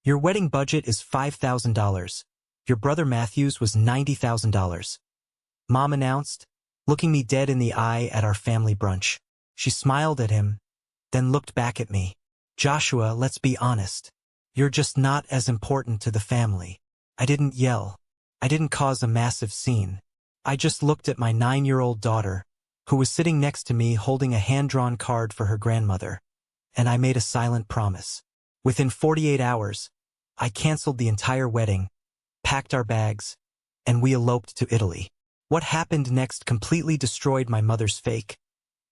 Your wedding budget is $5,000. Your brother Matthew's was $90,000. Mom announced, looking me dead in the eye at our family brunch. She smiled at him, then looked back at me. Joshua, let's be honest. You're just not as important to the family. I didn't yell. I didn't cause a massive scene. I just looked at my 9-year-old daughter, who was sitting next to me holding a hand-drawn card for her grandmother, and I made a silent promise. Within 48 hours, I canceled the entire wedding, packed our bags, and we eloped to Italy. What happened next completely destroyed my mother's fake,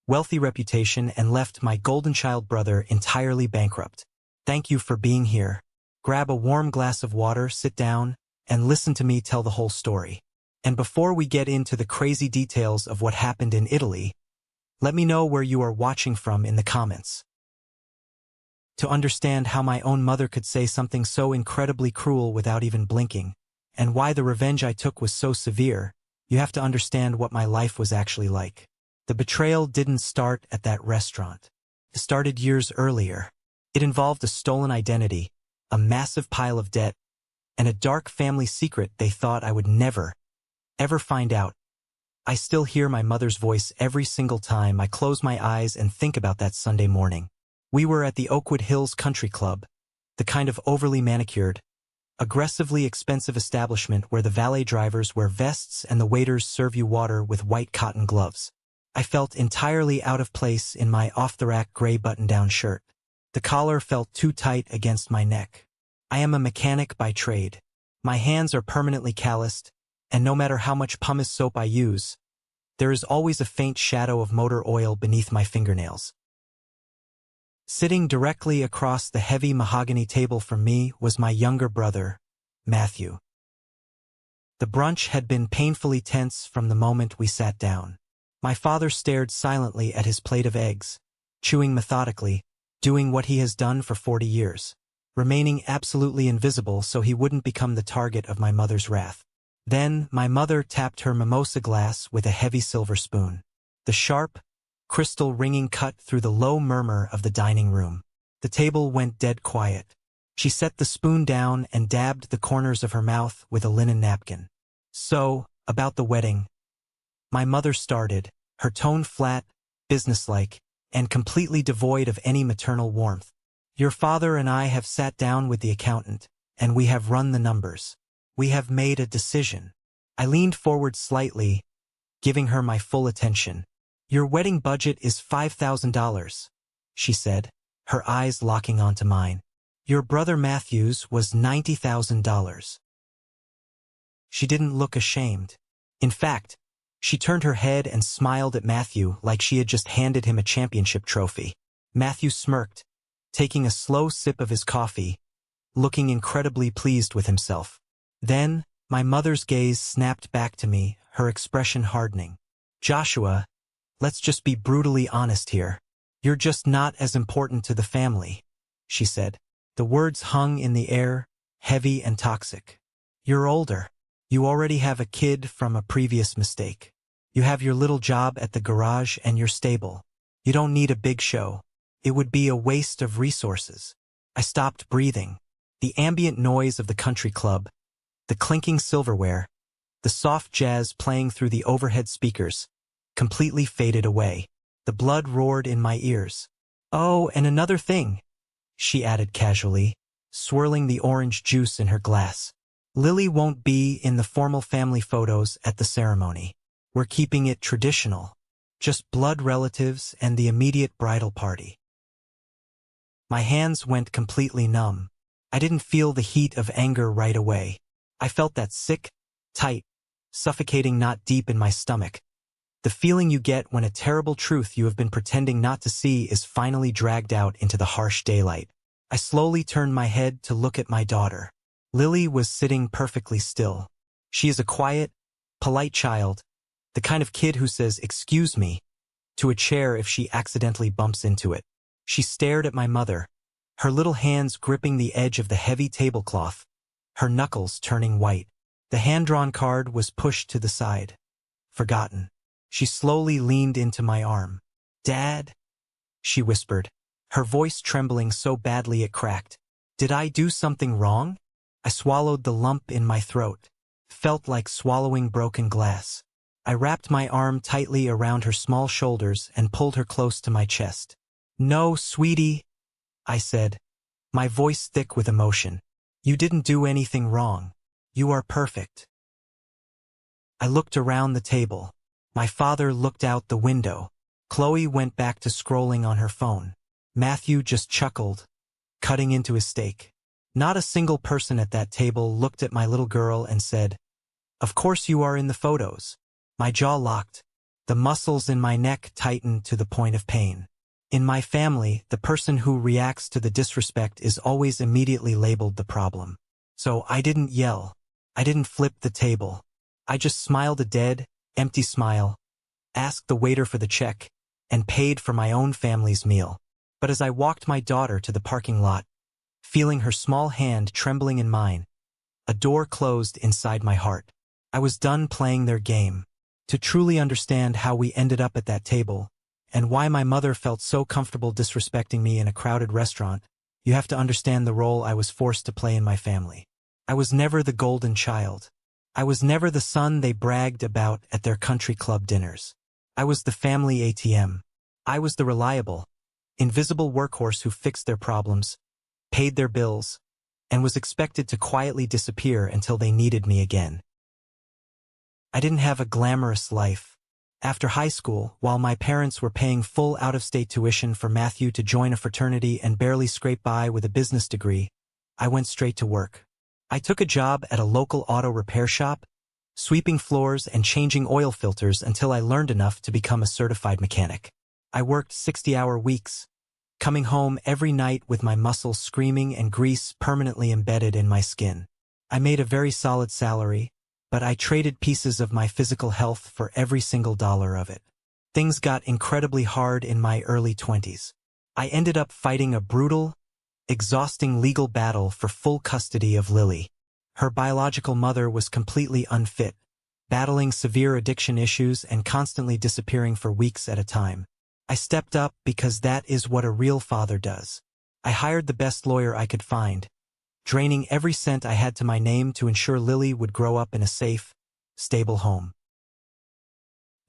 wealthy reputation and left my golden child brother entirely bankrupt. Thank you for being here. Grab a warm glass of water, sit down, and listen to me tell the whole story. And before we get into the crazy details of what happened in Italy, let me know where you are watching from in the comments. To understand how my own mother could say something so incredibly cruel without even blinking, and why the revenge I took was so severe, you have to understand what my life was actually like. The betrayal didn't start at that restaurant. It started years earlier. It involved a stolen identity, a massive pile of debt, and a dark family secret they thought I would never, ever find out. I still hear my mother's voice every single time I close my eyes and think about that Sunday morning. We were at the Oakwood Hills Country Club, the kind of overly manicured, aggressively expensive establishment where the valet drivers wear vests and the waiters serve you water with white cotton gloves. I felt entirely out of place in my off-the-rack gray button-down shirt. The collar felt too tight against my neck. I am a mechanic by trade. My hands are permanently calloused, and no matter how much pumice soap I use, there is always a faint shadow of motor oil beneath my fingernails. Sitting directly across the heavy mahogany table from me was my younger brother, Matthew. The brunch had been painfully tense from the moment we sat down. My father stared silently at his plate of eggs, chewing methodically, doing what he has done for 40 years, remaining absolutely invisible so he wouldn't become the target of my mother's wrath. Then, my mother tapped her mimosa glass with a heavy silver spoon. The sharp, crystal ringing cut through the low murmur of the dining room. The table went dead quiet. She set the spoon down and dabbed the corners of her mouth with a linen napkin. So, about the wedding. My mother started, her tone flat, businesslike, and completely devoid of any maternal warmth. Your father and I have sat down with the accountant, and we have run the numbers. We have made a decision. I leaned forward slightly, giving her my full attention. Your wedding budget is $5,000, she said, her eyes locking onto mine. Your brother Matthew's was $90,000. She didn't look ashamed. In fact, she turned her head and smiled at Matthew like she had just handed him a championship trophy. Matthew smirked, taking a slow sip of his coffee, looking incredibly pleased with himself. Then, my mother's gaze snapped back to me, her expression hardening. Joshua, let's just be brutally honest here. You're just not as important to the family, she said. The words hung in the air, heavy and toxic. You're older. You already have a kid from a previous mistake. You have your little job at the garage and you're stable. You don't need a big show. It would be a waste of resources. I stopped breathing. The ambient noise of the country club, the clinking silverware, the soft jazz playing through the overhead speakers, completely faded away. The blood roared in my ears. Oh, and another thing, she added casually, swirling the orange juice in her glass. Lily won't be in the formal family photos at the ceremony. We're keeping it traditional. Just blood relatives and the immediate bridal party. My hands went completely numb. I didn't feel the heat of anger right away. I felt that sick, tight, suffocating knot deep in my stomach. The feeling you get when a terrible truth you have been pretending not to see is finally dragged out into the harsh daylight. I slowly turned my head to look at my daughter. Lily was sitting perfectly still. She is a quiet, polite child, the kind of kid who says, "Excuse me," to a chair if she accidentally bumps into it. She stared at my mother, her little hands gripping the edge of the heavy tablecloth, her knuckles turning white. The hand-drawn card was pushed to the side. Forgotten. She slowly leaned into my arm. "Dad?" she whispered, her voice trembling so badly it cracked. Did I do something wrong? I swallowed the lump in my throat. Felt like swallowing broken glass. I wrapped my arm tightly around her small shoulders and pulled her close to my chest. No, sweetie, I said, my voice thick with emotion. You didn't do anything wrong. You are perfect. I looked around the table. My father looked out the window. Chloe went back to scrolling on her phone. Matthew just chuckled, cutting into his steak. Not a single person at that table looked at my little girl and said, "Of course you are in the photos." My jaw locked. The muscles in my neck tightened to the point of pain. In my family, the person who reacts to the disrespect is always immediately labeled the problem. So I didn't yell. I didn't flip the table. I just smiled a dead, empty smile, asked the waiter for the check, and paid for my own family's meal. But as I walked my daughter to the parking lot, feeling her small hand trembling in mine, a door closed inside my heart. I was done playing their game. To truly understand how we ended up at that table, and why my mother felt so comfortable disrespecting me in a crowded restaurant, you have to understand the role I was forced to play in my family. I was never the golden child. I was never the son they bragged about at their country club dinners. I was the family ATM. I was the reliable, invisible workhorse who fixed their problems, paid their bills, and was expected to quietly disappear until they needed me again. I didn't have a glamorous life. After high school, while my parents were paying full out-of-state tuition for Matthew to join a fraternity and barely scrape by with a business degree, I went straight to work. I took a job at a local auto repair shop, sweeping floors and changing oil filters until I learned enough to become a certified mechanic. I worked 60-hour weeks, coming home every night with my muscles screaming and grease permanently embedded in my skin. I made a very solid salary, but I traded pieces of my physical health for every single dollar of it. Things got incredibly hard in my early 20s. I ended up fighting a brutal, exhausting legal battle for full custody of Lily. Her biological mother was completely unfit, battling severe addiction issues and constantly disappearing for weeks at a time. I stepped up because that is what a real father does. I hired the best lawyer I could find, draining every cent I had to my name to ensure Lily would grow up in a safe, stable home.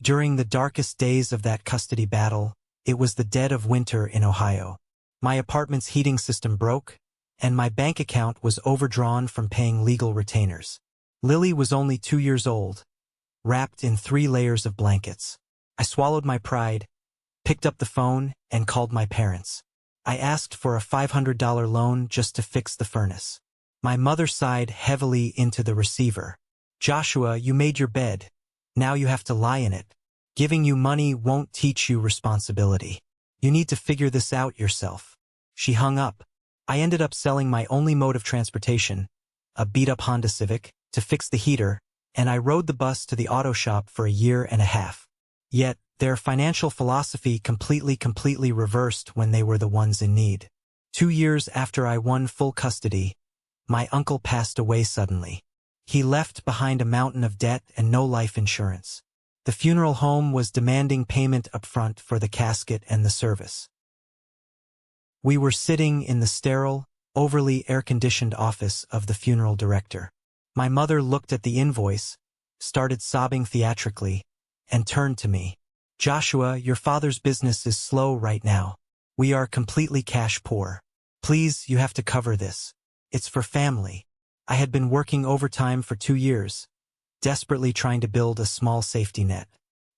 During the darkest days of that custody battle, it was the dead of winter in Ohio. My apartment's heating system broke, and my bank account was overdrawn from paying legal retainers. Lily was only 2 years old, wrapped in 3 layers of blankets. I swallowed my pride, picked up the phone, and called my parents. I asked for a $500 loan just to fix the furnace. My mother sighed heavily into the receiver. "Joshua, you made your bed. Now you have to lie in it. Giving you money won't teach you responsibility. You need to figure this out yourself." She hung up. I ended up selling my only mode of transportation, a beat-up Honda Civic, to fix the heater, and I rode the bus to the auto shop for a year and a half. Yet, their financial philosophy completely reversed when they were the ones in need. 2 years after I won full custody, my uncle passed away suddenly. He left behind a mountain of debt and no life insurance. The funeral home was demanding payment upfront for the casket and the service. We were sitting in the sterile, overly air-conditioned office of the funeral director. My mother looked at the invoice, started sobbing theatrically, and turned to me. "Joshua, your father's business is slow right now. We are completely cash poor. Please, you have to cover this. It's for family." I had been working overtime for 2 years, desperately trying to build a small safety net.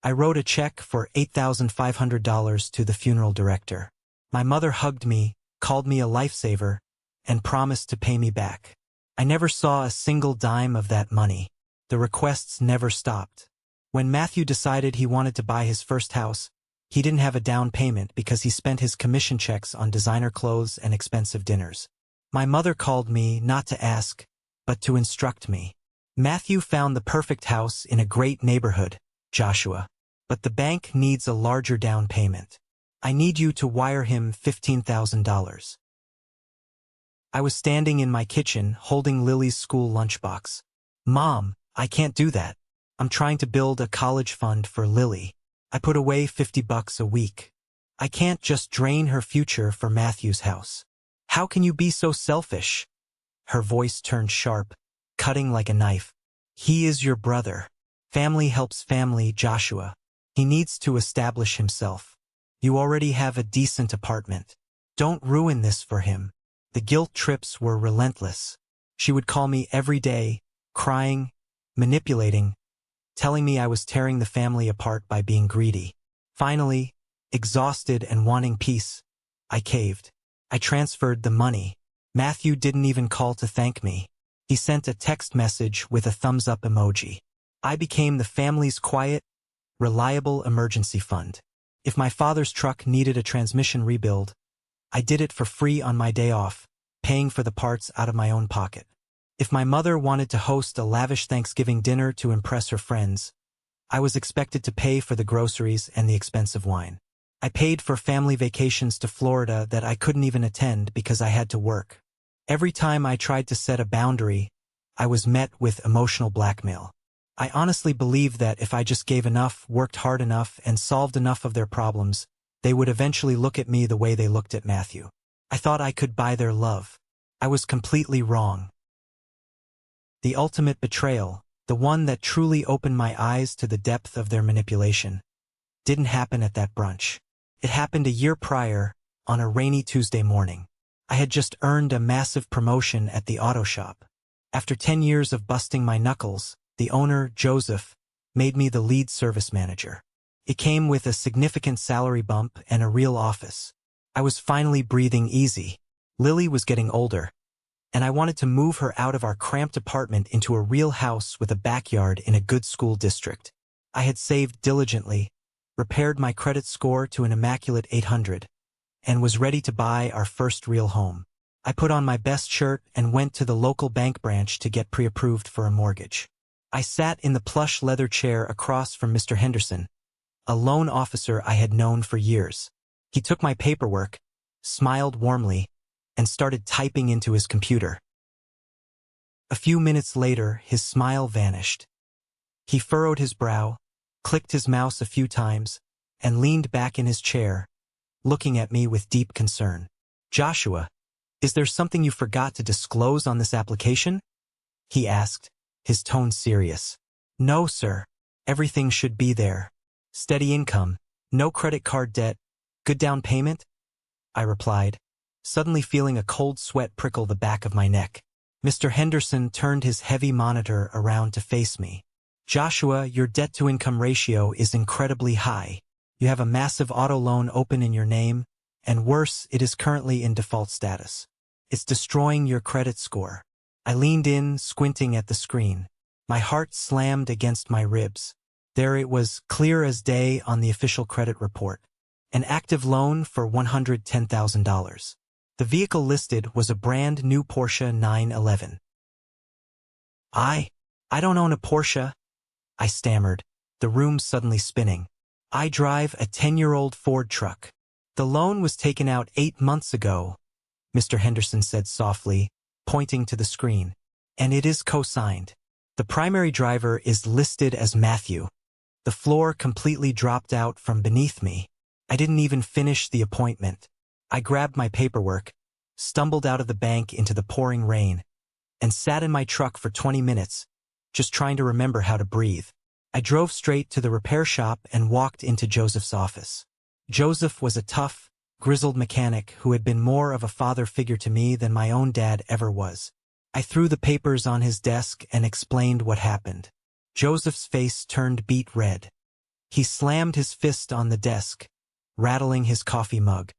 I wrote a check for $8,500 to the funeral director. My mother hugged me, called me a lifesaver, and promised to pay me back. I never saw a single dime of that money. The requests never stopped. When Matthew decided he wanted to buy his first house, he didn't have a down payment because he spent his commission checks on designer clothes and expensive dinners. My mother called me not to ask, but to instruct me. "Matthew found the perfect house in a great neighborhood, Joshua, but the bank needs a larger down payment. I need you to wire him $15,000. I was standing in my kitchen holding Lily's school lunchbox. "Mom, I can't do that. I'm trying to build a college fund for Lily. I put away $50 a week. I can't just drain her future for Matthew's house." How can you be so selfish? Her voice turned sharp, cutting like a knife. He is your brother. Family helps family, Joshua. He needs to establish himself. You already have a decent apartment. Don't ruin this for him. The guilt trips were relentless. She would call me every day, crying, manipulating, telling me I was tearing the family apart by being greedy. Finally, exhausted and wanting peace, I caved. I transferred the money. Matthew didn't even call to thank me. He sent a text message with a thumbs-up emoji. I became the family's quiet, reliable emergency fund. If my father's truck needed a transmission rebuild, I did it for free on my day off, paying for the parts out of my own pocket. If my mother wanted to host a lavish Thanksgiving dinner to impress her friends, I was expected to pay for the groceries and the expensive wine. I paid for family vacations to Florida that I couldn't even attend because I had to work. Every time I tried to set a boundary, I was met with emotional blackmail. I honestly believed that if I just gave enough, worked hard enough, and solved enough of their problems, they would eventually look at me the way they looked at Matthew. I thought I could buy their love. I was completely wrong. The ultimate betrayal, the one that truly opened my eyes to the depth of their manipulation, didn't happen at that brunch. It happened a year prior, on a rainy Tuesday morning. I had just earned a massive promotion at the auto shop. After 10 years of busting my knuckles, the owner, Joseph, made me the lead service manager. It came with a significant salary bump and a real office. I was finally breathing easy. Lily was getting older, and I wanted to move her out of our cramped apartment into a real house with a backyard in a good school district. I had saved diligently, repaired my credit score to an immaculate 800, and was ready to buy our first real home. I put on my best shirt and went to the local bank branch to get pre-approved for a mortgage. I sat in the plush leather chair across from Mr. Henderson, a loan officer I had known for years. He took my paperwork, smiled warmly, and started typing into his computer. A few minutes later, his smile vanished. He furrowed his brow, clicked his mouse a few times, and leaned back in his chair, looking at me with deep concern. "Joshua, is there something you forgot to disclose on this application?" he asked, his tone serious. "No, sir. Everything should be there. Steady income, no credit card debt, good down payment," I replied, suddenly feeling a cold sweat prickle the back of my neck. Mr. Henderson turned his heavy monitor around to face me. "Joshua, your debt-to-income ratio is incredibly high. You have a massive auto loan open in your name, and worse, it is currently in default status. It's destroying your credit score." I leaned in, squinting at the screen. My heart slammed against my ribs. There it was, clear as day on the official credit report. An active loan for $110,000. The vehicle listed was a brand new Porsche 911. I don't own a Porsche," I stammered, the room suddenly spinning. "I drive a 10-year-old Ford truck." "The loan was taken out 8 months ago," Mr. Henderson said softly, pointing to the screen. "And it is co-signed. The primary driver is listed as Matthew." The floor completely dropped out from beneath me. I didn't even finish the appointment. I grabbed my paperwork, stumbled out of the bank into the pouring rain, and sat in my truck for 20 minutes, just trying to remember how to breathe. I drove straight to the repair shop and walked into Joseph's office. Joseph was a tough, grizzled mechanic who had been more of a father figure to me than my own dad ever was. I threw the papers on his desk and explained what happened. Joseph's face turned beet red. He slammed his fist on the desk, rattling his coffee mug.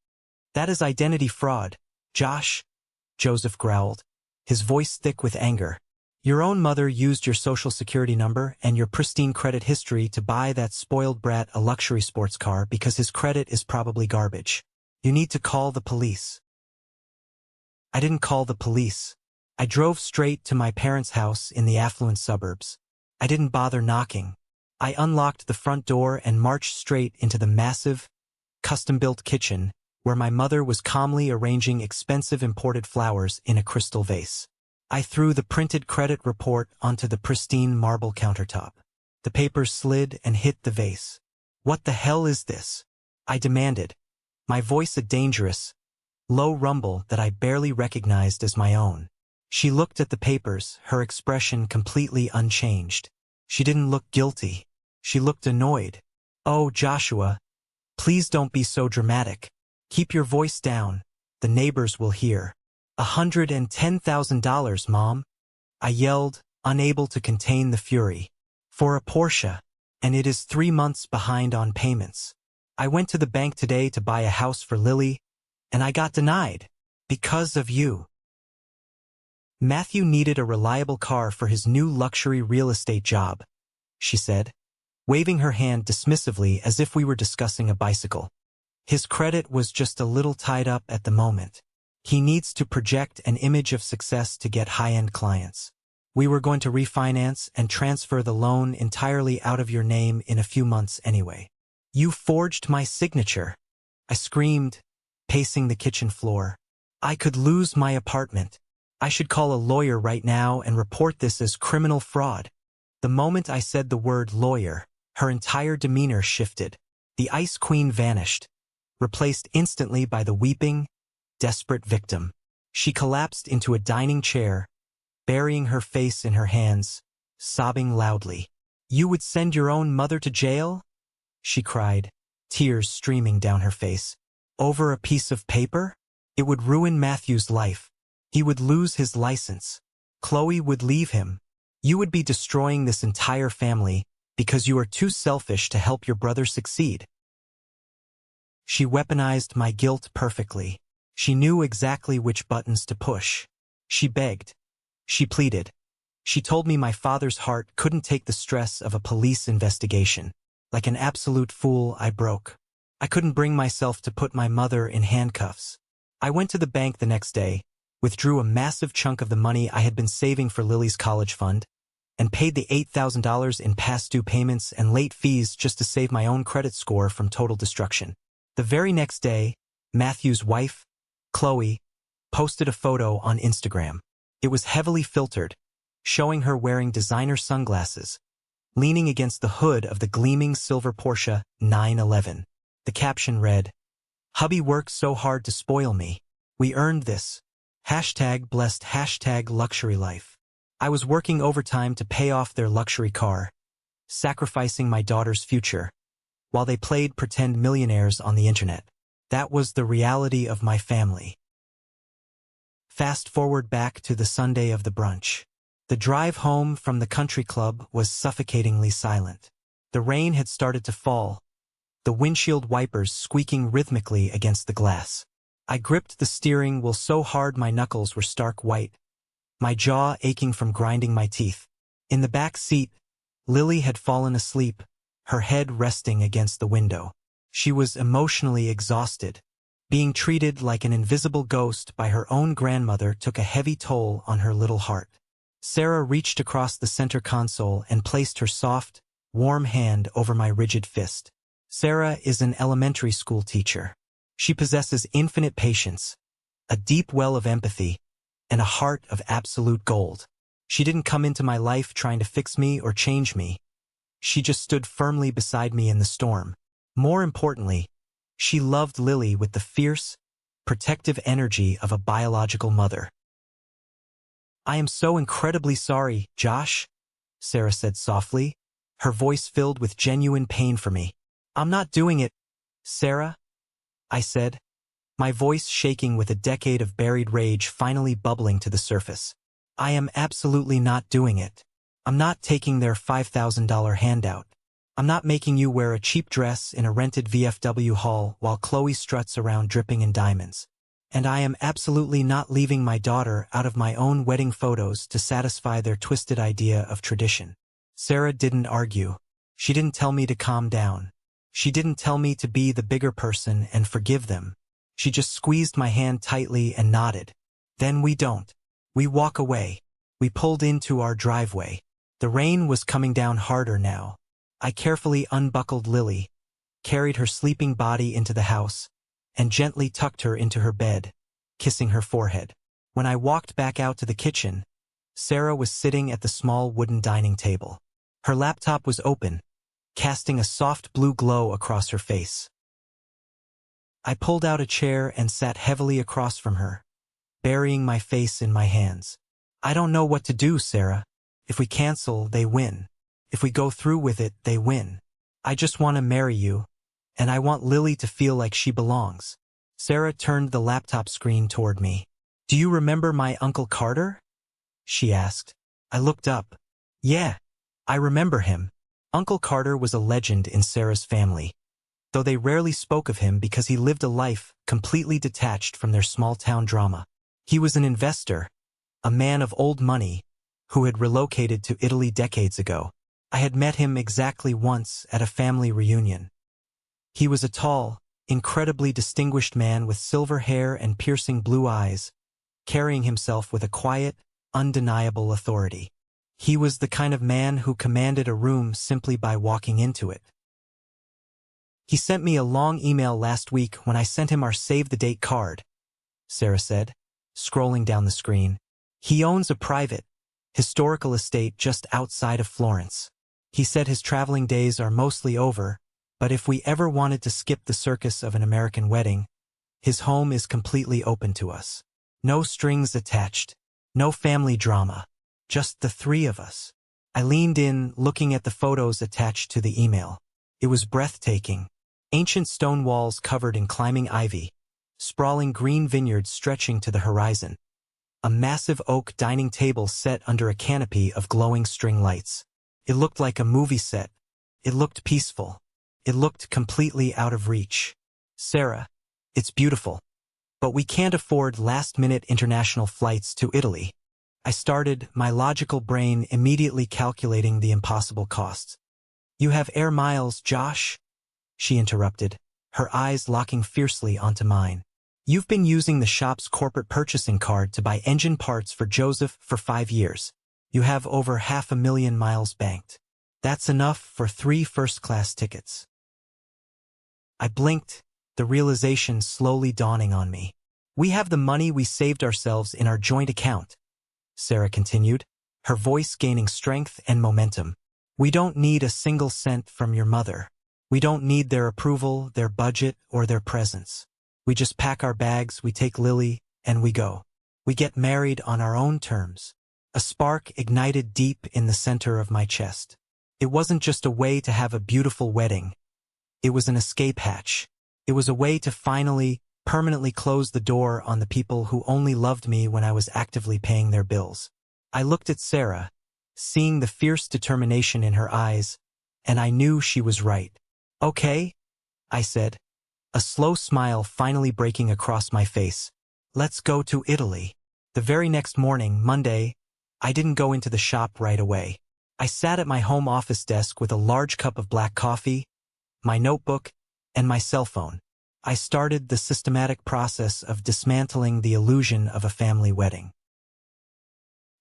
"That is identity fraud, Josh," Joseph growled, his voice thick with anger. "Your own mother used your social security number and your pristine credit history to buy that spoiled brat a luxury sports car because his credit is probably garbage. You need to call the police." I didn't call the police. I drove straight to my parents' house in the affluent suburbs. I didn't bother knocking. I unlocked the front door and marched straight into the massive, custom-built kitchen where my mother was calmly arranging expensive imported flowers in a crystal vase. I threw the printed credit report onto the pristine marble countertop. The papers slid and hit the vase. "What the hell is this?" I demanded, my voice a dangerous, low rumble that I barely recognized as my own. She looked at the papers, her expression completely unchanged. She didn't look guilty. She looked annoyed. "Oh, Joshua, please don't be so dramatic. Keep your voice down. The neighbors will hear." $110,000, Mom," I yelled, unable to contain the fury. "For a Porsche, and it is 3 months behind on payments. I went to the bank today to buy a house for Lily, and I got denied. Because of you." "Matthew needed a reliable car for his new luxury real estate job," she said, waving her hand dismissively as if we were discussing a bicycle. "His credit was just a little tied up at the moment. He needs to project an image of success to get high-end clients. We were going to refinance and transfer the loan entirely out of your name in a few months anyway." "You forged my signature," I screamed, pacing the kitchen floor. "I could lose my apartment. I should call a lawyer right now and report this as criminal fraud." The moment I said the word lawyer, her entire demeanor shifted. The Ice Queen vanished, replaced instantly by the weeping, desperate victim. She collapsed into a dining chair, burying her face in her hands, sobbing loudly. "You would send your own mother to jail?" she cried, tears streaming down her face. "Over a piece of paper? It would ruin Matthew's life. He would lose his license. Chloe would leave him. You would be destroying this entire family because you are too selfish to help your brother succeed." She weaponized my guilt perfectly. She knew exactly which buttons to push. She begged. She pleaded. She told me my father's heart couldn't take the stress of a police investigation. Like an absolute fool, I broke. I couldn't bring myself to put my mother in handcuffs. I went to the bank the next day, withdrew a massive chunk of the money I had been saving for Lily's college fund, and paid the $8,000 in past due payments and late fees just to save my own credit score from total destruction. The very next day, Matthew's wife, Chloe, posted a photo on Instagram. It was heavily filtered, showing her wearing designer sunglasses, leaning against the hood of the gleaming silver Porsche 911. The caption read, "Hubby worked so hard to spoil me. We earned this. #blessed #luxury life. I was working overtime to pay off their luxury car, sacrificing my daughter's future, while they played pretend millionaires on the internet. That was the reality of my family." Fast forward back to the Sunday of the brunch. The drive home from the country club was suffocatingly silent. The rain had started to fall, the windshield wipers squeaking rhythmically against the glass. I gripped the steering wheel so hard my knuckles were stark white, my jaw aching from grinding my teeth. In the back seat, Lily had fallen asleep, her head resting against the window. She was emotionally exhausted. Being treated like an invisible ghost by her own grandmother took a heavy toll on her little heart. Sarah reached across the center console and placed her soft, warm hand over my rigid fist. Sarah is an elementary school teacher. She possesses infinite patience, a deep well of empathy, and a heart of absolute gold. She didn't come into my life trying to fix me or change me. She just stood firmly beside me in the storm. More importantly, she loved Lily with the fierce, protective energy of a biological mother. "I am so incredibly sorry, Josh," Sarah said softly, her voice filled with genuine pain for me. "I'm not doing it, Sarah," I said, my voice shaking with a decade of buried rage finally bubbling to the surface. "I am absolutely not doing it. I'm not taking their $5,000 handout. I'm not making you wear a cheap dress in a rented VFW hall while Chloe struts around dripping in diamonds. And I am absolutely not leaving my daughter out of my own wedding photos to satisfy their twisted idea of tradition." Sarah didn't argue. She didn't tell me to calm down. She didn't tell me to be the bigger person and forgive them. She just squeezed my hand tightly and nodded. "Then we don't. We walk away." We pulled into our driveway. The rain was coming down harder now. I carefully unbuckled Lily, carried her sleeping body into the house, and gently tucked her into her bed, kissing her forehead. When I walked back out to the kitchen, Sarah was sitting at the small wooden dining table. Her laptop was open, casting a soft blue glow across her face. I pulled out a chair and sat heavily across from her, burying my face in my hands. I don't know what to do, Sarah. If we cancel, they win. If we go through with it, they win. I just want to marry you, and I want Lily to feel like she belongs. Sarah turned the laptop screen toward me. Do you remember my Uncle Carter? She asked. I looked up. Yeah, I remember him. Uncle Carter was a legend in Sarah's family, though they rarely spoke of him because he lived a life completely detached from their small-town drama. He was an investor, a man of old money, who had relocated to Italy decades ago. I had met him exactly once at a family reunion. He was a tall, incredibly distinguished man with silver hair and piercing blue eyes, carrying himself with a quiet, undeniable authority. He was the kind of man who commanded a room simply by walking into it. He sent me a long email last week when I sent him our save-the-date card, Sarah said, scrolling down the screen. He owns a private, historical estate just outside of Florence. He said his traveling days are mostly over, but if we ever wanted to skip the circus of an American wedding, his home is completely open to us. No strings attached, no family drama, just the three of us. I leaned in, looking at the photos attached to the email. It was breathtaking. Ancient stone walls covered in climbing ivy, sprawling green vineyards stretching to the horizon. A massive oak dining table set under a canopy of glowing string lights. It looked like a movie set. It looked peaceful. It looked completely out of reach. Sarah, it's beautiful, but we can't afford last-minute international flights to Italy. I started, my logical brain immediately calculating the impossible costs. You have air miles, Josh? She interrupted, her eyes locking fiercely onto mine. You've been using the shop's corporate purchasing card to buy engine parts for Joseph for 5 years. You have over 500,000 miles banked. That's enough for 3 first-class tickets. I blinked, the realization slowly dawning on me. We have the money we saved ourselves in our joint account, Sarah continued, her voice gaining strength and momentum. We don't need a single cent from your mother. We don't need their approval, their budget, or their presence. We just pack our bags, we take Lily, and we go. We get married on our own terms. A spark ignited deep in the center of my chest. It wasn't just a way to have a beautiful wedding. It was an escape hatch. It was a way to finally, permanently close the door on the people who only loved me when I was actively paying their bills. I looked at Sarah, seeing the fierce determination in her eyes, and I knew she was right. Okay, I said, a slow smile finally breaking across my face. Let's go to Italy. The very next morning, Monday, I didn't go into the shop right away. I sat at my home office desk with a large cup of black coffee, my notebook, and my cell phone. I started the systematic process of dismantling the illusion of a family wedding.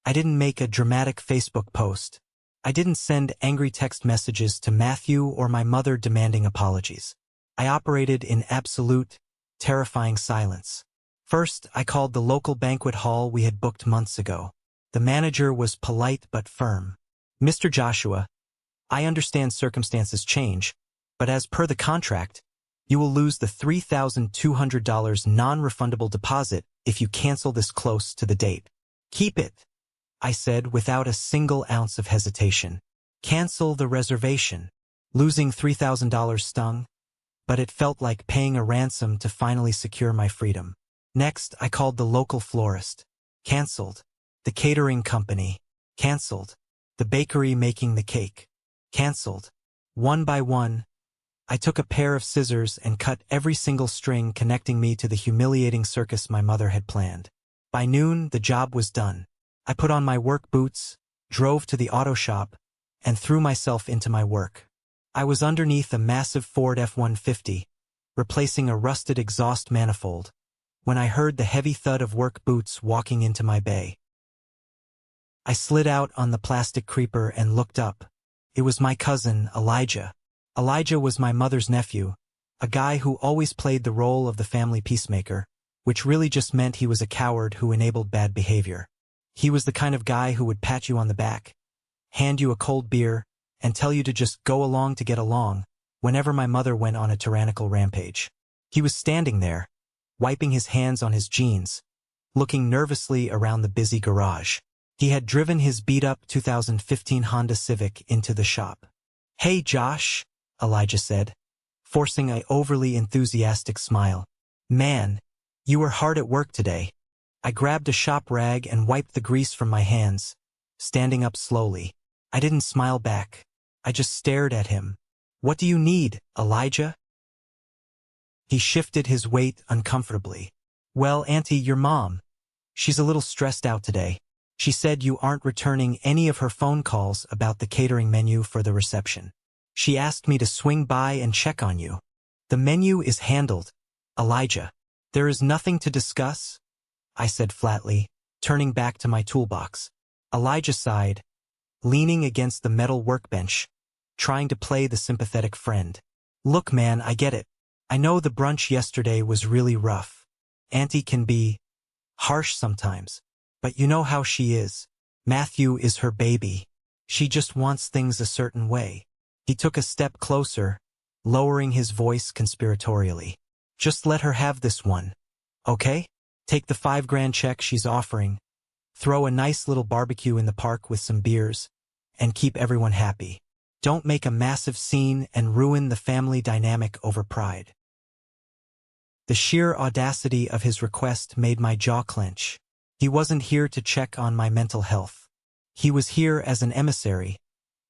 I didn't make a dramatic Facebook post. I didn't send angry text messages to Matthew or my mother demanding apologies. I operated in absolute, terrifying silence. First, I called the local banquet hall we had booked months ago. The manager was polite but firm. Mr. Joshua, I understand circumstances change, but as per the contract, you will lose the $3,200 non-refundable deposit if you cancel this close to the date. Keep it, I said without a single ounce of hesitation. Cancel the reservation. Losing $3,000 stung, but it felt like paying a ransom to finally secure my freedom. Next, I called the local florist. Cancelled. The catering company. Cancelled. The bakery making the cake. Cancelled. One by one, I took a pair of scissors and cut every single string connecting me to the humiliating circus my mother had planned. By noon, the job was done. I put on my work boots, drove to the auto shop, and threw myself into my work. I was underneath a massive Ford F-150, replacing a rusted exhaust manifold, when I heard the heavy thud of work boots walking into my bay. I slid out on the plastic creeper and looked up. It was my cousin, Elijah. Elijah was my mother's nephew, a guy who always played the role of the family peacemaker, which really just meant he was a coward who enabled bad behavior. He was the kind of guy who would pat you on the back, hand you a cold beer, and tell you to just go along to get along whenever my mother went on a tyrannical rampage. He was standing there, wiping his hands on his jeans, looking nervously around the busy garage. He had driven his beat-up 2015 Honda Civic into the shop. "Hey, Josh," Elijah said, forcing an overly enthusiastic smile. "Man, you were hard at work today." I grabbed a shop rag and wiped the grease from my hands, standing up slowly. I didn't smile back. I just stared at him. "What do you need, Elijah?" He shifted his weight uncomfortably. "Well, Auntie, your mom. She's a little stressed out today. She said you aren't returning any of her phone calls about the catering menu for the reception. She asked me to swing by and check on you. The menu is handled, Elijah. There is nothing to discuss," I said flatly, turning back to my toolbox. Elijah sighed, leaning against the metal workbench, trying to play the sympathetic friend. "Look, man, I get it. I know the brunch yesterday was really rough. Auntie can be harsh sometimes, but you know how she is. Matthew is her baby. She just wants things a certain way." He took a step closer, lowering his voice conspiratorially. "Just let her have this one, okay? Take the $5,000 check she's offering, throw a nice little barbecue in the park with some beers, and keep everyone happy. Don't make a massive scene and ruin the family dynamic over pride." The sheer audacity of his request made my jaw clench. He wasn't here to check on my mental health. He was here as an emissary,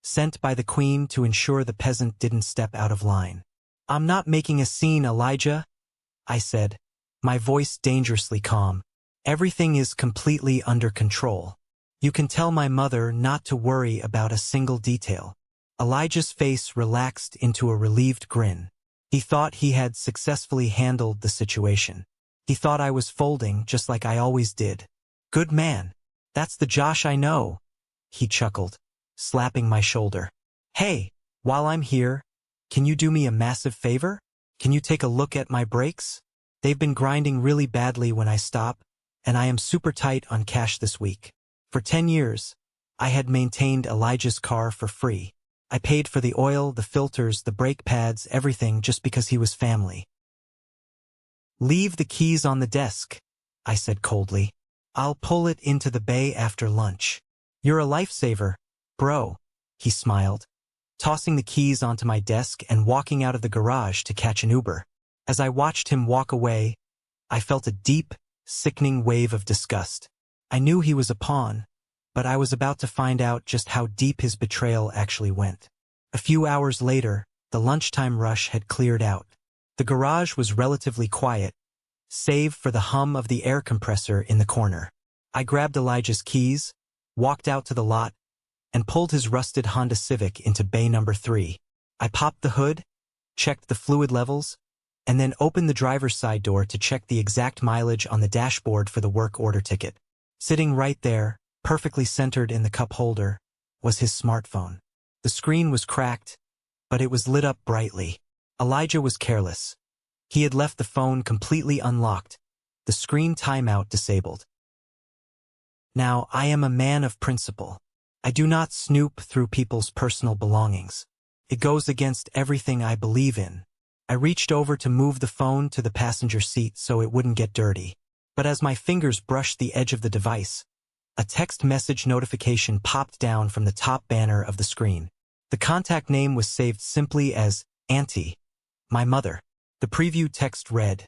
sent by the queen to ensure the peasant didn't step out of line. "I'm not making a scene, Elijah," I said, my voice dangerously calm. "Everything is completely under control. You can tell my mother not to worry about a single detail." Elijah's face relaxed into a relieved grin. He thought he had successfully handled the situation. He thought I was folding just like I always did. "Good man. That's the Josh I know," he chuckled, slapping my shoulder. "Hey, while I'm here, can you do me a massive favor? Can you take a look at my brakes? They've been grinding really badly when I stop, and I am super tight on cash this week. For 10 years, I had maintained Elijah's car for free. I paid for the oil, the filters, the brake pads, everything just because he was family." "Leave the keys on the desk," I said coldly. "I'll pull it into the bay after lunch." "You're a lifesaver, bro," he smiled, tossing the keys onto my desk and walking out of the garage to catch an Uber. As I watched him walk away, I felt a deep, sickening wave of disgust. I knew he was a pawn, but I was about to find out just how deep his betrayal actually went. A few hours later, the lunchtime rush had cleared out. The garage was relatively quiet, save for the hum of the air compressor in the corner. I grabbed Elijah's keys, walked out to the lot, and pulled his rusted Honda Civic into bay number 3. I popped the hood, checked the fluid levels, and then opened the driver's side door to check the exact mileage on the dashboard for the work order ticket. Sitting right there, perfectly centered in the cup holder, was his smartphone. The screen was cracked, but it was lit up brightly. Elijah was careless. He had left the phone completely unlocked, the screen timeout disabled. Now, I am a man of principle. I do not snoop through people's personal belongings. It goes against everything I believe in. I reached over to move the phone to the passenger seat so it wouldn't get dirty. But as my fingers brushed the edge of the device, a text message notification popped down from the top banner of the screen. The contact name was saved simply as Auntie, my mother. The preview text read,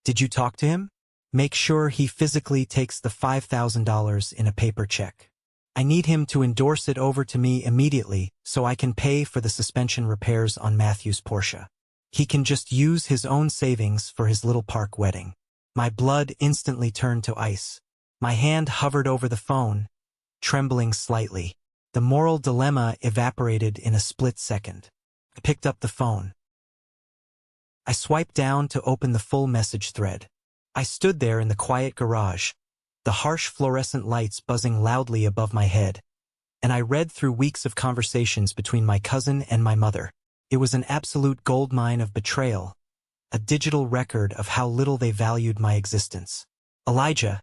"Did you talk to him? Make sure he physically takes the $5,000 in a paper check. I need him to endorse it over to me immediately so I can pay for the suspension repairs on Matthew's Porsche. He can just use his own savings for his little park wedding." My blood instantly turned to ice. My hand hovered over the phone, trembling slightly. The moral dilemma evaporated in a split second. I picked up the phone. I swiped down to open the full message thread. I stood there in the quiet garage, the harsh fluorescent lights buzzing loudly above my head, and I read through weeks of conversations between my cousin and my mother. It was an absolute goldmine of betrayal, a digital record of how little they valued my existence. "Elijah,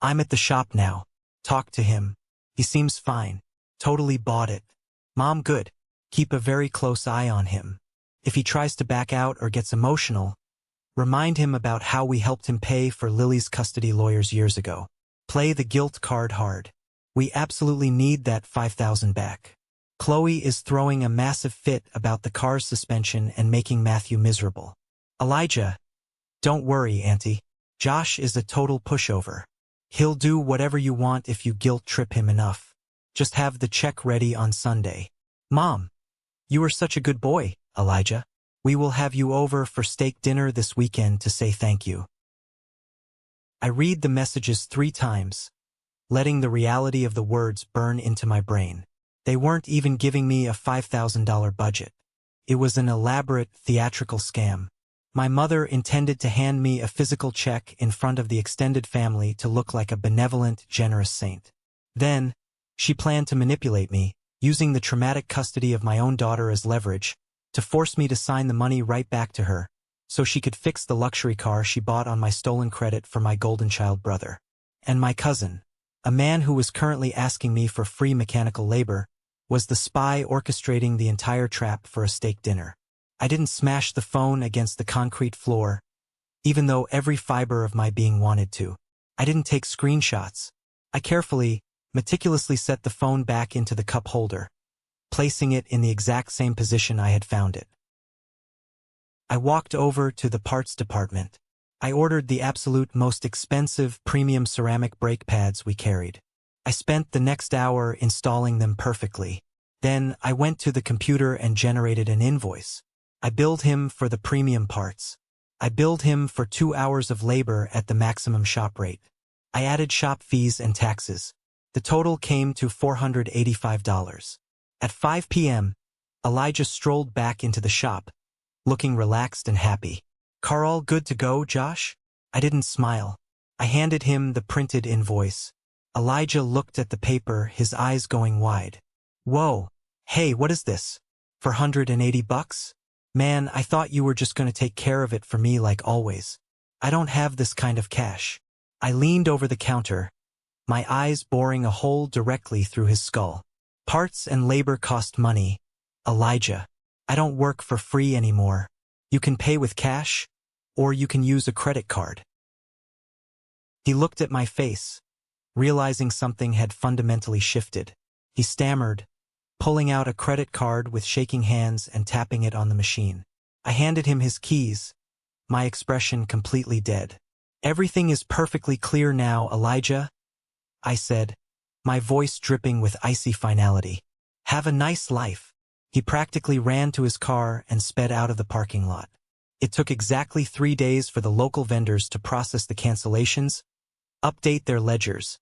I'm at the shop now. Talk to him. He seems fine. Totally bought it. Mom, good. Keep a very close eye on him. If he tries to back out or gets emotional, Remind him about how we helped him pay for Lily's custody lawyers years ago. Play the guilt card hard. We absolutely need that $5,000 back. Chloe is throwing a massive fit about the car's suspension and making Matthew miserable. Elijah, don't worry, Auntie. Josh is a total pushover. He'll do whatever you want if you guilt trip him enough. Just have the check ready on Sunday. Mom, you are such a good boy, Elijah. We will have you over for steak dinner this weekend to say thank you. I read the messages 3 times, letting the reality of the words burn into my brain. They weren't even giving me a $5,000 budget. It was an elaborate theatrical scam. My mother intended to hand me a physical check in front of the extended family to look like a benevolent, generous saint. Then, she planned to manipulate me, using the traumatic custody of my own daughter as leverage, to force me to sign the money right back to her, so she could fix the luxury car she bought on my stolen credit for my golden child brother. And my cousin, a man who was currently asking me for free mechanical labor, was the spy orchestrating the entire trap for a steak dinner. I didn't smash the phone against the concrete floor, even though every fiber of my being wanted to. I didn't take screenshots. I carefully, meticulously set the phone back into the cup holder, placing it in the exact same position I had found it. I walked over to the parts department. I ordered the absolute most expensive premium ceramic brake pads we carried. I spent the next hour installing them perfectly. Then I went to the computer and generated an invoice. I billed him for the premium parts. I billed him for 2 hours of labor at the maximum shop rate. I added shop fees and taxes. The total came to $485. At 5 p.m., Elijah strolled back into the shop, looking relaxed and happy. "Car all good to go, Josh?" I didn't smile. I handed him the printed invoice. Elijah looked at the paper, his eyes going wide. "Whoa, hey, what is this? $480? Man, I thought you were just going to take care of it for me like always. I don't have this kind of cash." I leaned over the counter, my eyes boring a hole directly through his skull. "Parts and labor cost money, Elijah. I don't work for free anymore. You can pay with cash, or you can use a credit card." He looked at my face, realizing something had fundamentally shifted. He stammered, pulling out a credit card with shaking hands and tapping it on the machine. I handed him his keys, my expression completely dead. "Everything is perfectly clear now, Elijah," I said, my voice dripping with icy finality. "Have a nice life." He practically ran to his car and sped out of the parking lot. It took exactly 3 days for the local vendors to process the cancellations, update their ledgers,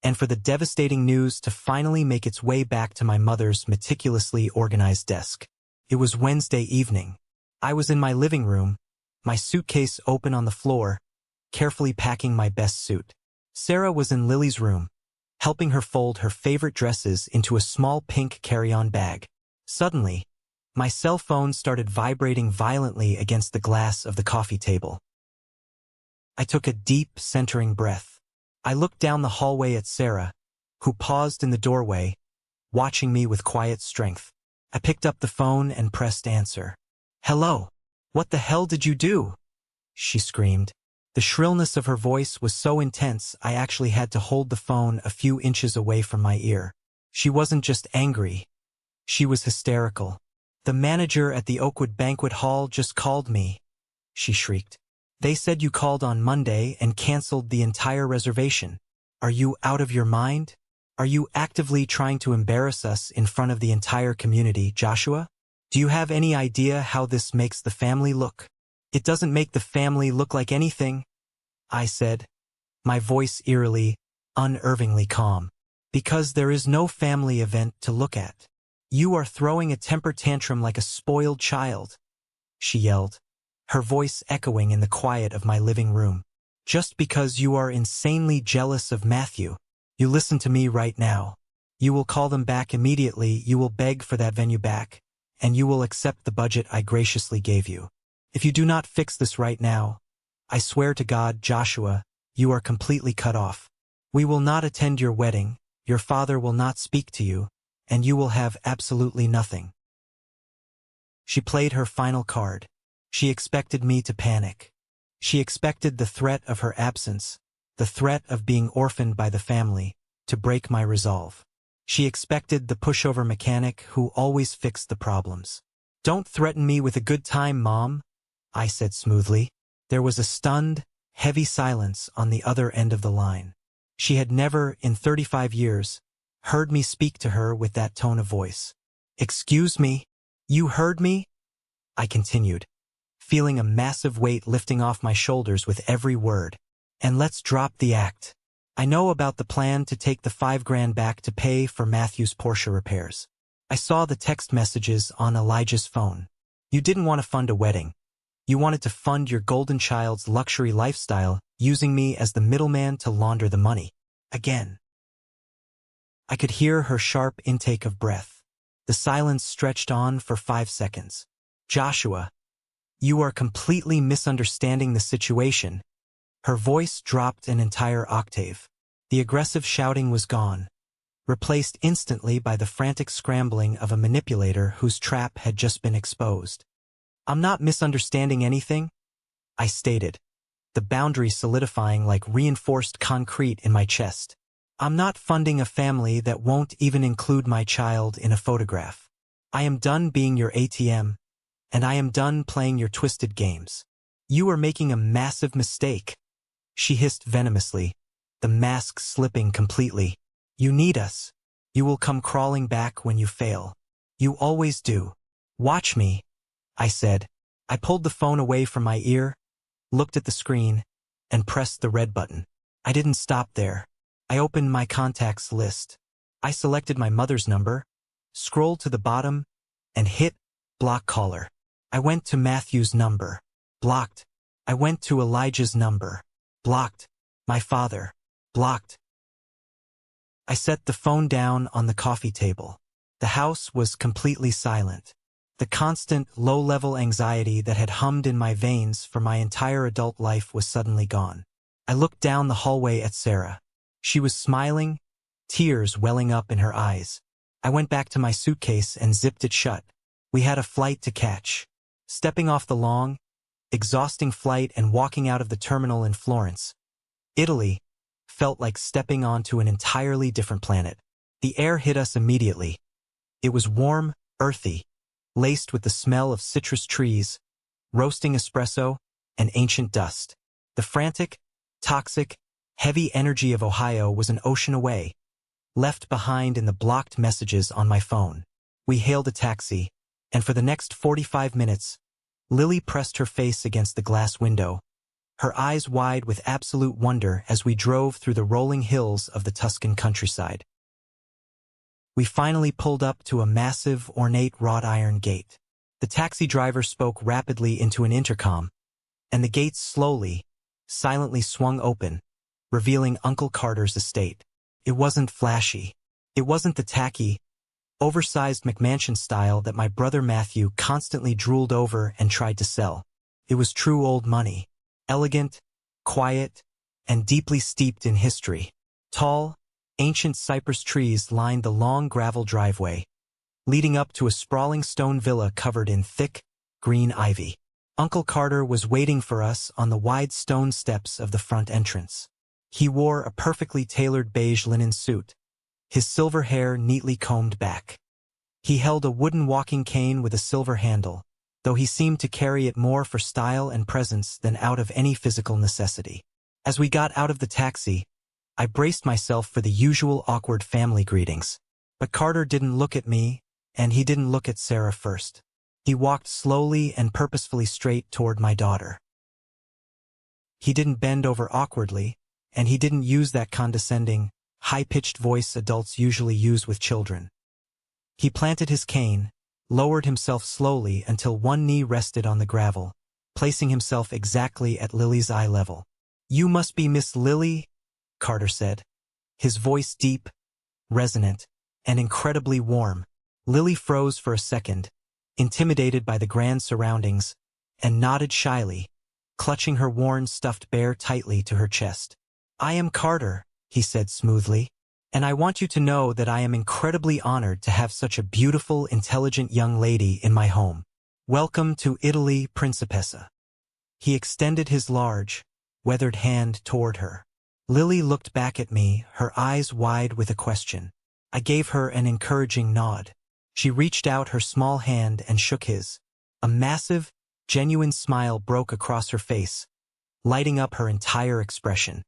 and for the devastating news to finally make its way back to my mother's meticulously organized desk. It was Wednesday evening. I was in my living room, my suitcase open on the floor, carefully packing my best suit. Sarah was in Lily's room, helping her fold her favorite dresses into a small pink carry-on bag. Suddenly, my cell phone started vibrating violently against the glass of the coffee table. I took a deep, centering breath. I looked down the hallway at Sarah, who paused in the doorway, watching me with quiet strength. I picked up the phone and pressed answer. "Hello. What the hell did you do?" she screamed. The shrillness of her voice was so intense I actually had to hold the phone a few inches away from my ear. She wasn't just angry. She was hysterical. "The manager at the Oakwood Banquet Hall just called me," she shrieked. "They said you called on Monday and canceled the entire reservation. Are you out of your mind? Are you actively trying to embarrass us in front of the entire community, Joshua? Do you have any idea how this makes the family look?" "It doesn't make the family look like anything," I said, my voice eerily, unnervingly calm. "Because there is no family event to look at. You are throwing a temper tantrum like a spoiled child," she yelled, her voice echoing in the quiet of my living room. "Just because you are insanely jealous of Matthew. You listen to me right now. You will call them back immediately, you will beg for that venue back, and you will accept the budget I graciously gave you. If you do not fix this right now, I swear to God, Joshua, you are completely cut off. We will not attend your wedding, your father will not speak to you, and you will have absolutely nothing." She played her final card. She expected me to panic. She expected the threat of her absence, the threat of being orphaned by the family, to break my resolve. She expected the pushover mechanic who always fixed the problems. "Don't threaten me with a good time, Mom," I said smoothly. There was a stunned, heavy silence on the other end of the line. She had never, in 35 years, heard me speak to her with that tone of voice. "Excuse me? You heard me?" I continued, feeling a massive weight lifting off my shoulders with every word. "And let's drop the act. I know about the plan to take the $5,000 back to pay for Matthew's Porsche repairs. I saw the text messages on Elijah's phone. You didn't want to fund a wedding. You wanted to fund your golden child's luxury lifestyle, using me as the middleman to launder the money. Again." I could hear her sharp intake of breath. The silence stretched on for 5 seconds. "Joshua, you are completely misunderstanding the situation." Her voice dropped an entire octave. The aggressive shouting was gone, replaced instantly by the frantic scrambling of a manipulator whose trap had just been exposed. "I'm not misunderstanding anything," I stated, the boundary solidifying like reinforced concrete in my chest. "I'm not funding a family that won't even include my child in a photograph. I am done being your ATM, and I am done playing your twisted games. You are making a massive mistake," she hissed venomously, the mask slipping completely. "You need us. You will come crawling back when you fail. You always do. Watch me," I said. I pulled the phone away from my ear, looked at the screen, and pressed the red button. I didn't stop there. I opened my contacts list. I selected my mother's number, scrolled to the bottom, and hit block caller. I went to Matthew's number. Blocked. I went to Elijah's number. Blocked. My father. Blocked. I set the phone down on the coffee table. The house was completely silent. The constant, low-level anxiety that had hummed in my veins for my entire adult life was suddenly gone. I looked down the hallway at Sarah. She was smiling, tears welling up in her eyes. I went back to my suitcase and zipped it shut. We had a flight to catch. Stepping off the long, exhausting flight and walking out of the terminal in Florence, Italy, felt like stepping onto an entirely different planet. The air hit us immediately. It was warm, earthy, laced with the smell of citrus trees, roasting espresso, and ancient dust. The frantic, toxic, heavy energy of Ohio was an ocean away, left behind in the blocked messages on my phone. We hailed a taxi, and for the next 45 minutes, Lily pressed her face against the glass window, her eyes wide with absolute wonder as we drove through the rolling hills of the Tuscan countryside. We finally pulled up to a massive, ornate wrought iron gate. The taxi driver spoke rapidly into an intercom, and the gates slowly, silently swung open, revealing Uncle Carter's estate. It wasn't flashy. It wasn't the tacky, oversized McMansion style that my brother Matthew constantly drooled over and tried to sell. It was true old money, elegant, quiet, and deeply steeped in history. Tall, ancient cypress trees lined the long gravel driveway, leading up to a sprawling stone villa covered in thick, green ivy. Uncle Carter was waiting for us on the wide stone steps of the front entrance. He wore a perfectly tailored beige linen suit, his silver hair neatly combed back. He held a wooden walking cane with a silver handle, though he seemed to carry it more for style and presence than out of any physical necessity. As we got out of the taxi, I braced myself for the usual awkward family greetings. But Carter didn't look at me, and he didn't look at Sarah first. He walked slowly and purposefully straight toward my daughter. He didn't bend over awkwardly, and he didn't use that condescending, high-pitched voice adults usually use with children. He planted his cane, lowered himself slowly until one knee rested on the gravel, placing himself exactly at Lily's eye level. "You must be Miss Lily," Carter said, his voice deep, resonant, and incredibly warm. Lily froze for a second, intimidated by the grand surroundings, and nodded shyly, clutching her worn stuffed bear tightly to her chest. "I am Carter," he said smoothly, "and I want you to know that I am incredibly honored to have such a beautiful, intelligent young lady in my home. Welcome to Italy, Principessa." He extended his large, weathered hand toward her. Lily looked back at me, her eyes wide with a question. I gave her an encouraging nod. She reached out her small hand and shook his. A massive, genuine smile broke across her face, lighting up her entire expression.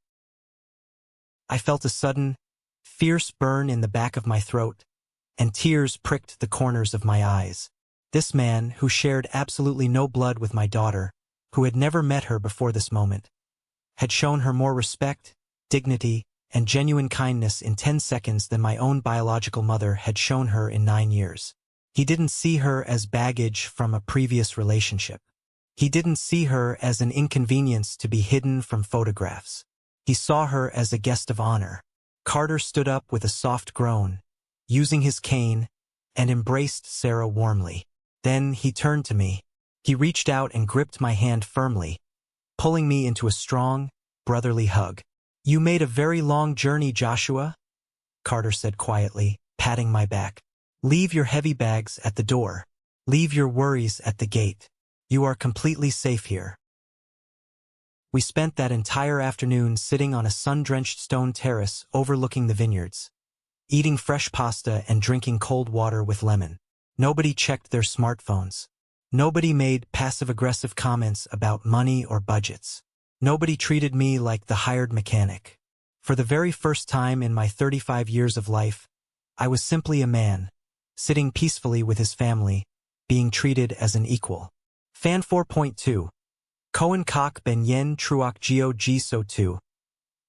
I felt a sudden, fierce burn in the back of my throat, and tears pricked the corners of my eyes. This man, who shared absolutely no blood with my daughter, who had never met her before this moment, had shown her more respect, dignity, and genuine kindness in 10 seconds than my own biological mother had shown her in 9 years. He didn't see her as baggage from a previous relationship. He didn't see her as an inconvenience to be hidden from photographs. He saw her as a guest of honor. Carter stood up with a soft groan, using his cane, and embraced Sarah warmly. Then he turned to me. He reached out and gripped my hand firmly, pulling me into a strong, brotherly hug. "You made a very long journey, Joshua," Carter said quietly, patting my back. "Leave your heavy bags at the door. Leave your worries at the gate. You are completely safe here." We spent that entire afternoon sitting on a sun-drenched stone terrace overlooking the vineyards, eating fresh pasta and drinking cold water with lemon. Nobody checked their smartphones. Nobody made passive-aggressive comments about money or budgets. Nobody treated me like the hired mechanic. For the very first time in my 35 years of life, I was simply a man, sitting peacefully with his family, being treated as an equal. Fan 4.2. Cohen Kok Ben Yen Truok Geo Ji So 2.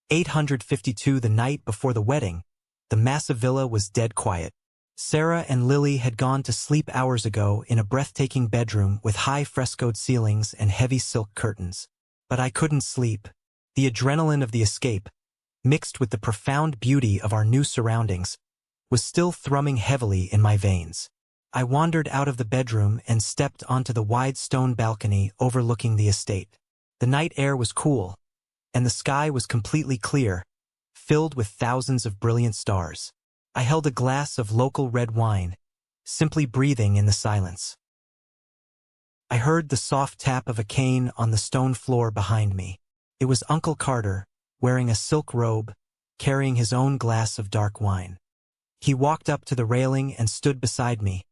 852. The night before the wedding, the massive villa was dead quiet. Sarah and Lily had gone to sleep hours ago in a breathtaking bedroom with high frescoed ceilings and heavy silk curtains. But I couldn't sleep. The adrenaline of the escape, mixed with the profound beauty of our new surroundings, was still thrumming heavily in my veins. I wandered out of the bedroom and stepped onto the wide stone balcony overlooking the estate. The night air was cool, and the sky was completely clear, filled with thousands of brilliant stars. I held a glass of local red wine, simply breathing in the silence. I heard the soft tap of a cane on the stone floor behind me. It was Uncle Carter, wearing a silk robe, carrying his own glass of dark wine. He walked up to the railing and stood beside me,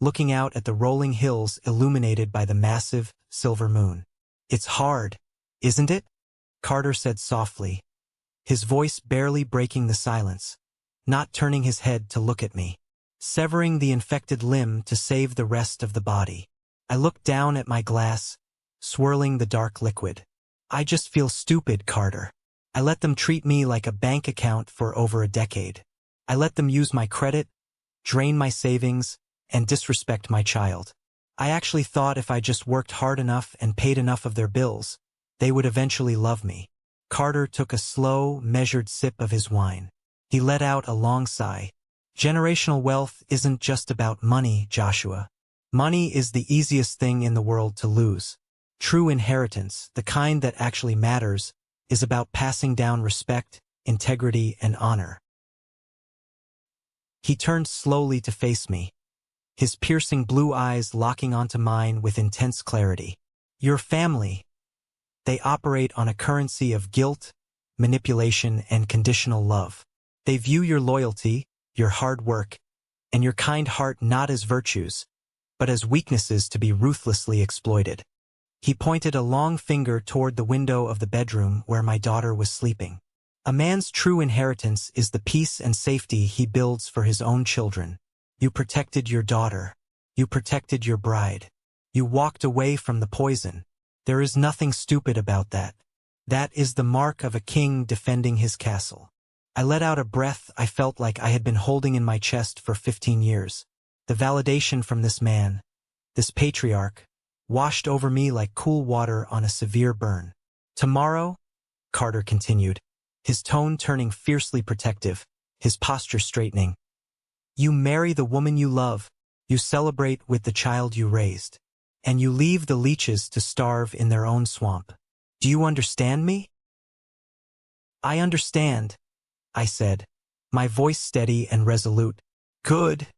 looking out at the rolling hills illuminated by the massive, silver moon. "It's hard, isn't it?" Carter said softly, his voice barely breaking the silence, not turning his head to look at me. "Severing the infected limb to save the rest of the body." I looked down at my glass, swirling the dark liquid. "I just feel stupid, Carter. I let them treat me like a bank account for over a decade. I let them use my credit, drain my savings, and disrespect my child. I actually thought if I just worked hard enough and paid enough of their bills, they would eventually love me." Carter took a slow, measured sip of his wine. He let out a long sigh. "Generational wealth isn't just about money, Joshua. Money is the easiest thing in the world to lose. True inheritance, the kind that actually matters, is about passing down respect, integrity, and honor." He turned slowly to face me, his piercing blue eyes locking onto mine with intense clarity. "Your family, they operate on a currency of guilt, manipulation, and conditional love. They view your loyalty, your hard work, and your kind heart not as virtues, but as weaknesses to be ruthlessly exploited." He pointed a long finger toward the window of the bedroom where my daughter was sleeping. "A man's true inheritance is the peace and safety he builds for his own children. You protected your daughter. You protected your bride. You walked away from the poison. There is nothing stupid about that. That is the mark of a king defending his castle." I let out a breath I felt like I had been holding in my chest for 15 years. The validation from this man, this patriarch, washed over me like cool water on a severe burn. "Tomorrow," Carter continued, his tone turning fiercely protective, his posture straightening, "you marry the woman you love, you celebrate with the child you raised, and you leave the leeches to starve in their own swamp. Do you understand me?" "I understand," I said, my voice steady and resolute. "Good."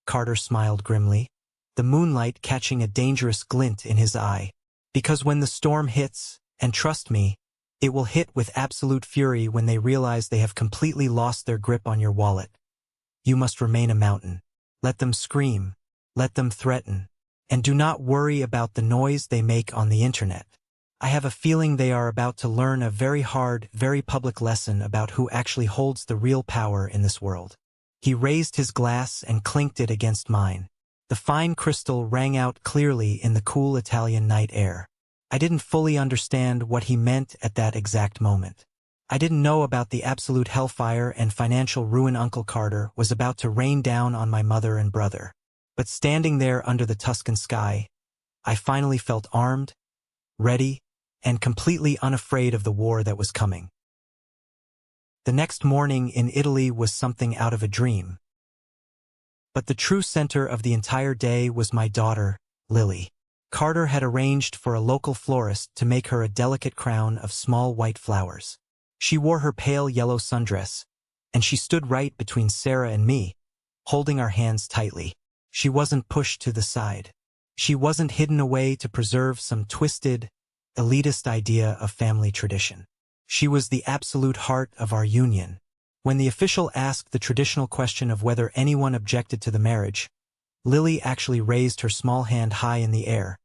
Carter smiled grimly, the moonlight catching a dangerous glint in his eye. Because when the storm hits, and trust me, it will hit with absolute fury when they realize they have completely lost their grip on your wallet, you must remain a mountain. Let them scream, let them threaten, and do not worry about the noise they make on the internet. I have a feeling they are about to learn a very hard, very public lesson about who actually holds the real power in this world. He raised his glass and clinked it against mine. The fine crystal rang out clearly in the cool Italian night air. I didn't fully understand what he meant at that exact moment. I didn't know about the absolute hellfire and financial ruin Uncle Carter was about to rain down on my mother and brother. But standing there under the Tuscan sky, I finally felt armed, ready, and completely unafraid of the war that was coming. The next morning in Italy was something out of a dream. But the true center of the entire day was my daughter, Lily. Carter had arranged for a local florist to make her a delicate crown of small white flowers. She wore her pale yellow sundress, and she stood right between Sarah and me, holding our hands tightly. She wasn't pushed to the side. She wasn't hidden away to preserve some twisted, elitist idea of family tradition. She was the absolute heart of our union. When the official asked the traditional question of whether anyone objected to the marriage, Lily actually raised her small hand high in the air,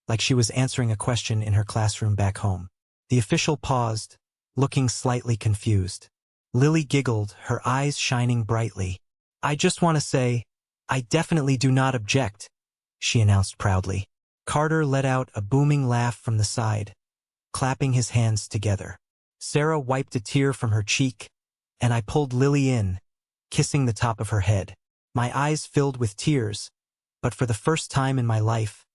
like she was answering a question in her classroom back home. The official paused, looking slightly confused. Lily giggled, her eyes shining brightly. "I just want to say, I definitely do not object," she announced proudly. Carter let out a booming laugh from the side, clapping his hands together. Sarah wiped a tear from her cheek, and I pulled Lily in, kissing the top of her head. My eyes filled with tears, but for the first time in my life,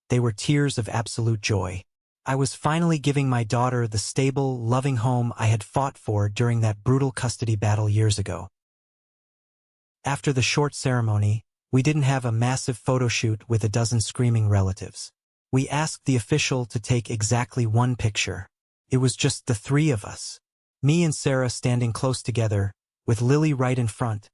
they were tears of absolute joy. I was finally giving my daughter the stable, loving home I had fought for during that brutal custody battle years ago. After the short ceremony, we didn't have a massive photo shoot with a dozen screaming relatives. We asked the official to take exactly one picture. It was just the three of us. Me and Sarah standing close together, with Lily right in front,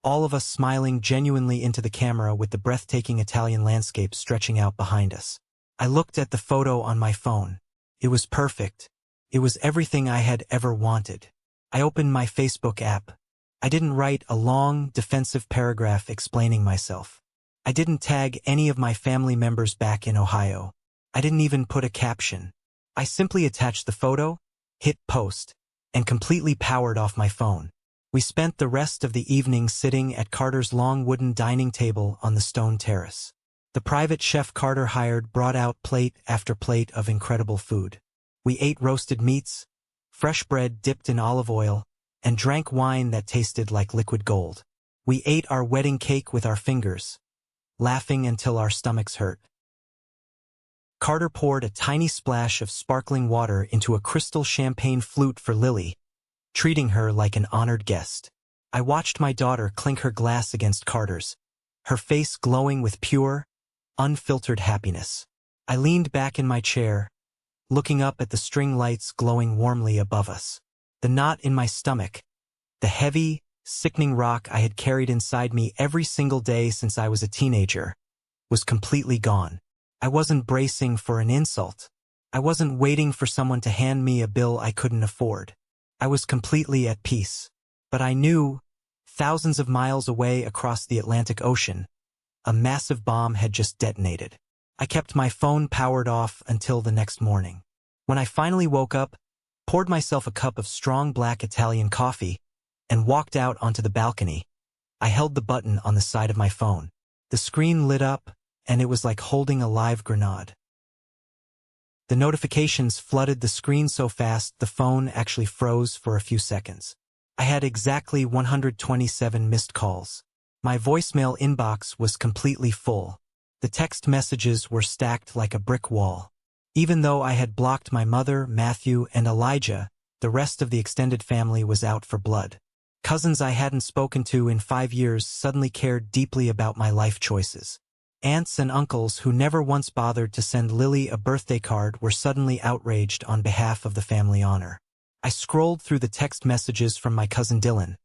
all of us smiling genuinely into the camera with the breathtaking Italian landscape stretching out behind us. I looked at the photo on my phone. It was perfect. It was everything I had ever wanted. I opened my Facebook app. I didn't write a long, defensive paragraph explaining myself. I didn't tag any of my family members back in Ohio. I didn't even put a caption. I simply attached the photo, hit post, and completely powered off my phone. We spent the rest of the evening sitting at Carter's long wooden dining table on the stone terrace. The private chef Carter hired brought out plate after plate of incredible food. We ate roasted meats, fresh bread dipped in olive oil, and drank wine that tasted like liquid gold. We ate our wedding cake with our fingers, laughing until our stomachs hurt. Carter poured a tiny splash of sparkling water into a crystal champagne flute for Lily, treating her like an honored guest. I watched my daughter clink her glass against Carter's, her face glowing with pure, unfiltered happiness. I leaned back in my chair, looking up at the string lights glowing warmly above us. The knot in my stomach, the heavy, sickening rock I had carried inside me every single day since I was a teenager, was completely gone. I wasn't bracing for an insult. I wasn't waiting for someone to hand me a bill I couldn't afford. I was completely at peace. But I knew, thousands of miles away across the Atlantic Ocean, a massive bomb had just detonated. I kept my phone powered off until the next morning. When I finally woke up, poured myself a cup of strong black Italian coffee, and walked out onto the balcony, I held the button on the side of my phone. The screen lit up, and it was like holding a live grenade. The notifications flooded the screen so fast the phone actually froze for a few seconds. I had exactly 127 missed calls. My voicemail inbox was completely full. The text messages were stacked like a brick wall. Even though I had blocked my mother, Matthew, and Elijah, the rest of the extended family was out for blood. Cousins I hadn't spoken to in 5 years suddenly cared deeply about my life choices. Aunts and uncles who never once bothered to send Lily a birthday card were suddenly outraged on behalf of the family honor. I scrolled through the text messages from my cousin Dylan,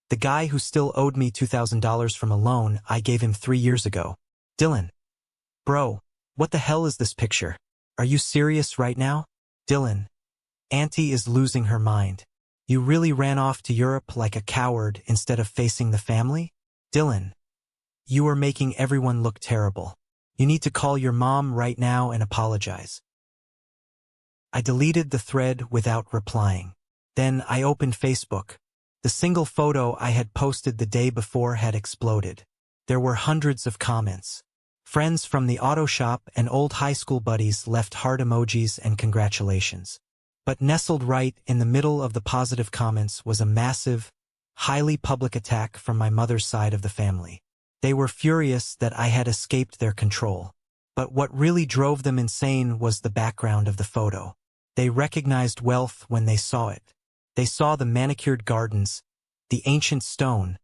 the guy who still owed me $2,000 from a loan I gave him 3 years ago. "Dylan. Bro, what the hell is this picture? Are you serious right now? Dylan, Auntie is losing her mind. You really ran off to Europe like a coward instead of facing the family? Dylan, you are making everyone look terrible. You need to call your mom right now and apologize. I deleted the thread without replying. Then I opened Facebook. The single photo I had posted the day before had exploded. There were hundreds of comments. Friends from the auto shop and old high school buddies left heart emojis and congratulations. But nestled right in the middle of the positive comments was a massive, highly public attack from my mother's side of the family. They were furious that I had escaped their control. But what really drove them insane was the background of the photo. They recognized wealth when they saw it. They saw the manicured gardens, the ancient stone,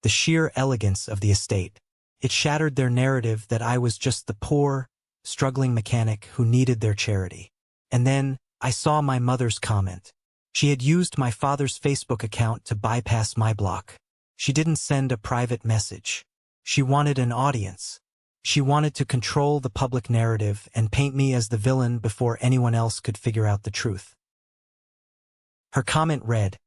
the sheer elegance of the estate. It shattered their narrative that I was just the poor, struggling mechanic who needed their charity. And then I saw my mother's comment. She had used my father's Facebook account to bypass my block. She didn't send a private message. She wanted an audience. She wanted to control the public narrative and paint me as the villain before anyone else could figure out the truth. Her comment read,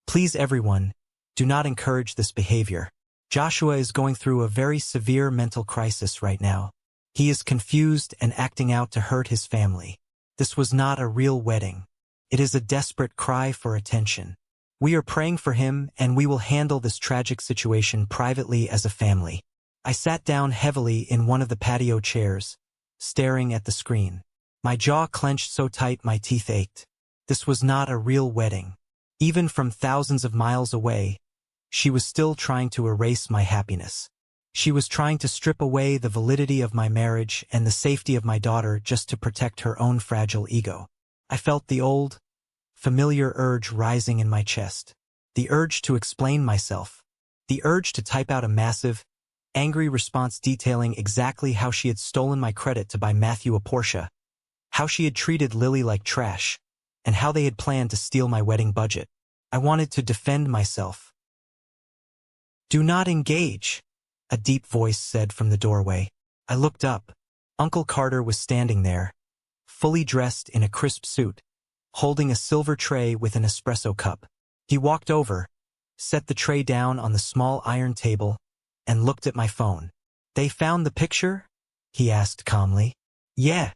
"Please everyone, do not encourage this behavior. Joshua is going through a very severe mental crisis right now. He is confused and acting out to hurt his family. This was not a real wedding. It is a desperate cry for attention. We are praying for him and we will handle this tragic situation privately as a family." I sat down heavily in one of the patio chairs, staring at the screen. My jaw clenched so tight my teeth ached. This was not a real wedding. Even from thousands of miles away, she was still trying to erase my happiness. She was trying to strip away the validity of my marriage and the safety of my daughter just to protect her own fragile ego. I felt the old, familiar urge rising in my chest. The urge to explain myself. The urge to type out a massive, angry response detailing exactly how she had stolen my credit to buy Matthew a Porsche, how she had treated Lily like trash, and how they had planned to steal my wedding budget. I wanted to defend myself. "Do not engage," a deep voice said from the doorway. I looked up. Uncle Carter was standing there, fully dressed in a crisp suit, holding a silver tray with an espresso cup. He walked over, set the tray down on the small iron table, and looked at my phone. "They found the picture?" he asked calmly. "Yeah,"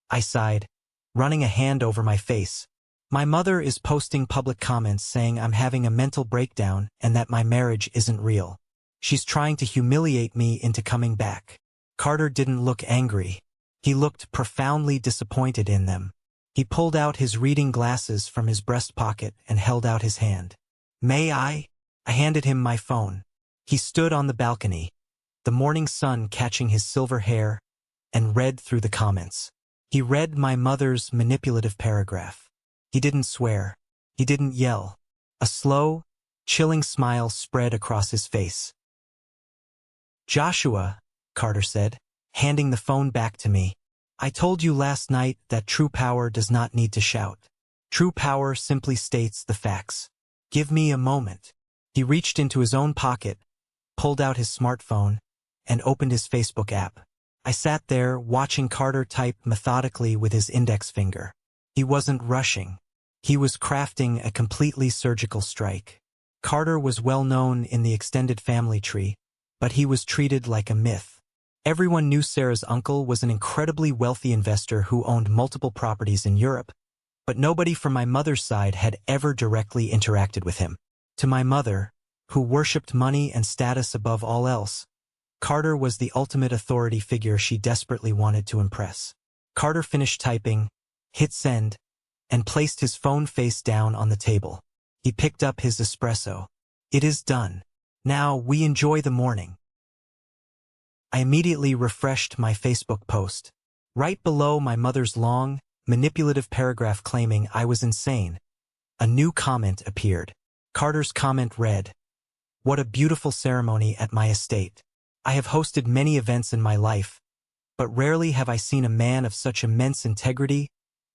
I sighed, running a hand over my face. "My mother is posting public comments saying I'm having a mental breakdown and that my marriage isn't real. She's trying to humiliate me into coming back." Carter didn't look angry. He looked profoundly disappointed in them. He pulled out his reading glasses from his breast pocket and held out his hand. "May I?" I handed him my phone. He stood on the balcony, the morning sun catching his silver hair, and read through the comments. He read my mother's manipulative paragraph. He didn't swear. He didn't yell. A slow, chilling smile spread across his face. "Joshua," Carter said, handing the phone back to me, "I told you last night that true power does not need to shout. True power simply states the facts. Give me a moment." He reached into his own pocket, pulled out his smartphone, and opened his Facebook app. I sat there watching Carter type methodically with his index finger. He wasn't rushing. He was crafting a completely surgical strike. Carter was well known in the extended family tree, but he was treated like a myth. Everyone knew Sarah's uncle was an incredibly wealthy investor who owned multiple properties in Europe, but nobody from my mother's side had ever directly interacted with him. To my mother, who worshipped money and status above all else, Carter was the ultimate authority figure she desperately wanted to impress. Carter finished typing, hit send, and placed his phone face down on the table. He picked up his espresso. "It is done. Now we enjoy the morning." I immediately refreshed my Facebook post. Right below my mother's long, manipulative paragraph claiming I was insane, a new comment appeared. Carter's comment read, "What a beautiful ceremony at my estate. I have hosted many events in my life, but rarely have I seen a man of such immense integrity,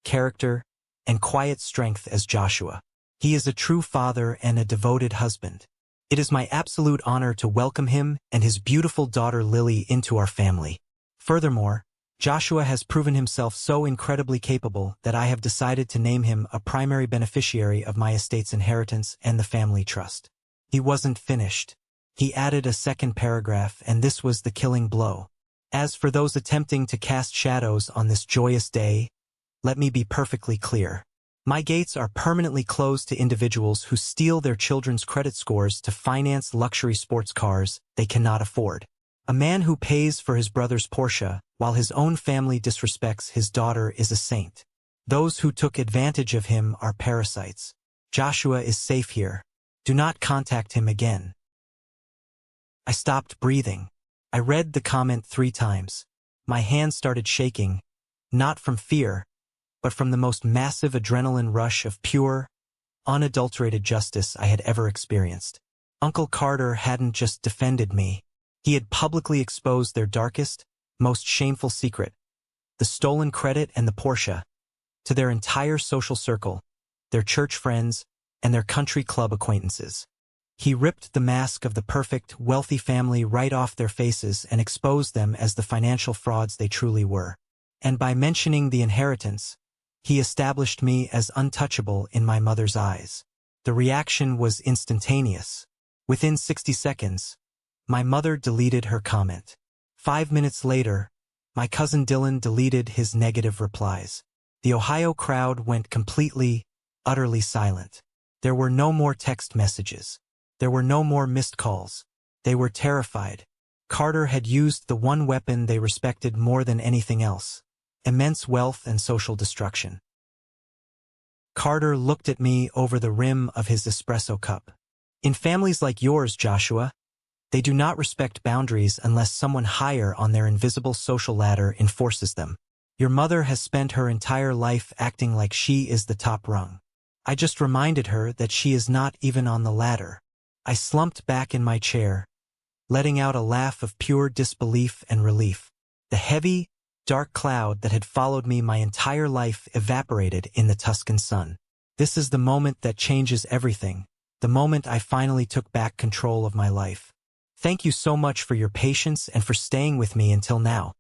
character, and quiet strength as Joshua. He is a true father and a devoted husband. It is my absolute honor to welcome him and his beautiful daughter Lily into our family. Furthermore, Joshua has proven himself so incredibly capable that I have decided to name him a primary beneficiary of my estate's inheritance and the family trust. He wasn't finished. He added a second paragraph, and this was the killing blow. As for those attempting to cast shadows on this joyous day, let me be perfectly clear. My gates are permanently closed to individuals who steal their children's credit scores to finance luxury sports cars they cannot afford. A man who pays for his brother's Porsche while his own family disrespects his daughter is a saint. Those who took advantage of him are parasites. Joshua is safe here. Do not contact him again. I stopped breathing. I read the comment 3 times. My hand started shaking, not from fear, but from the most massive adrenaline rush of pure, unadulterated justice I had ever experienced. Uncle Carter hadn't just defended me. He had publicly exposed their darkest, most shameful secret, the stolen credit and the Porsche, to their entire social circle, their church friends, and their country club acquaintances. He ripped the mask of the perfect, wealthy family right off their faces and exposed them as the financial frauds they truly were. And by mentioning the inheritance, he established me as untouchable in my mother's eyes. The reaction was instantaneous. Within 60 seconds, my mother deleted her comment. 5 minutes later, my cousin Dylan deleted his negative replies. The Ohio crowd went completely, utterly silent. There were no more text messages. There were no more missed calls. They were terrified. Carter had used the one weapon they respected more than anything else: immense wealth and social destruction. Carter looked at me over the rim of his espresso cup. In families like yours, Joshua, they do not respect boundaries unless someone higher on their invisible social ladder enforces them. Your mother has spent her entire life acting like she is the top rung. I just reminded her that she is not even on the ladder. I slumped back in my chair, letting out a laugh of pure disbelief and relief. The heavy, dark cloud that had followed me my entire life evaporated in the Tuscan sun. This is the moment that changes everything, the moment I finally took back control of my life. Thank you so much for your patience and for staying with me until now.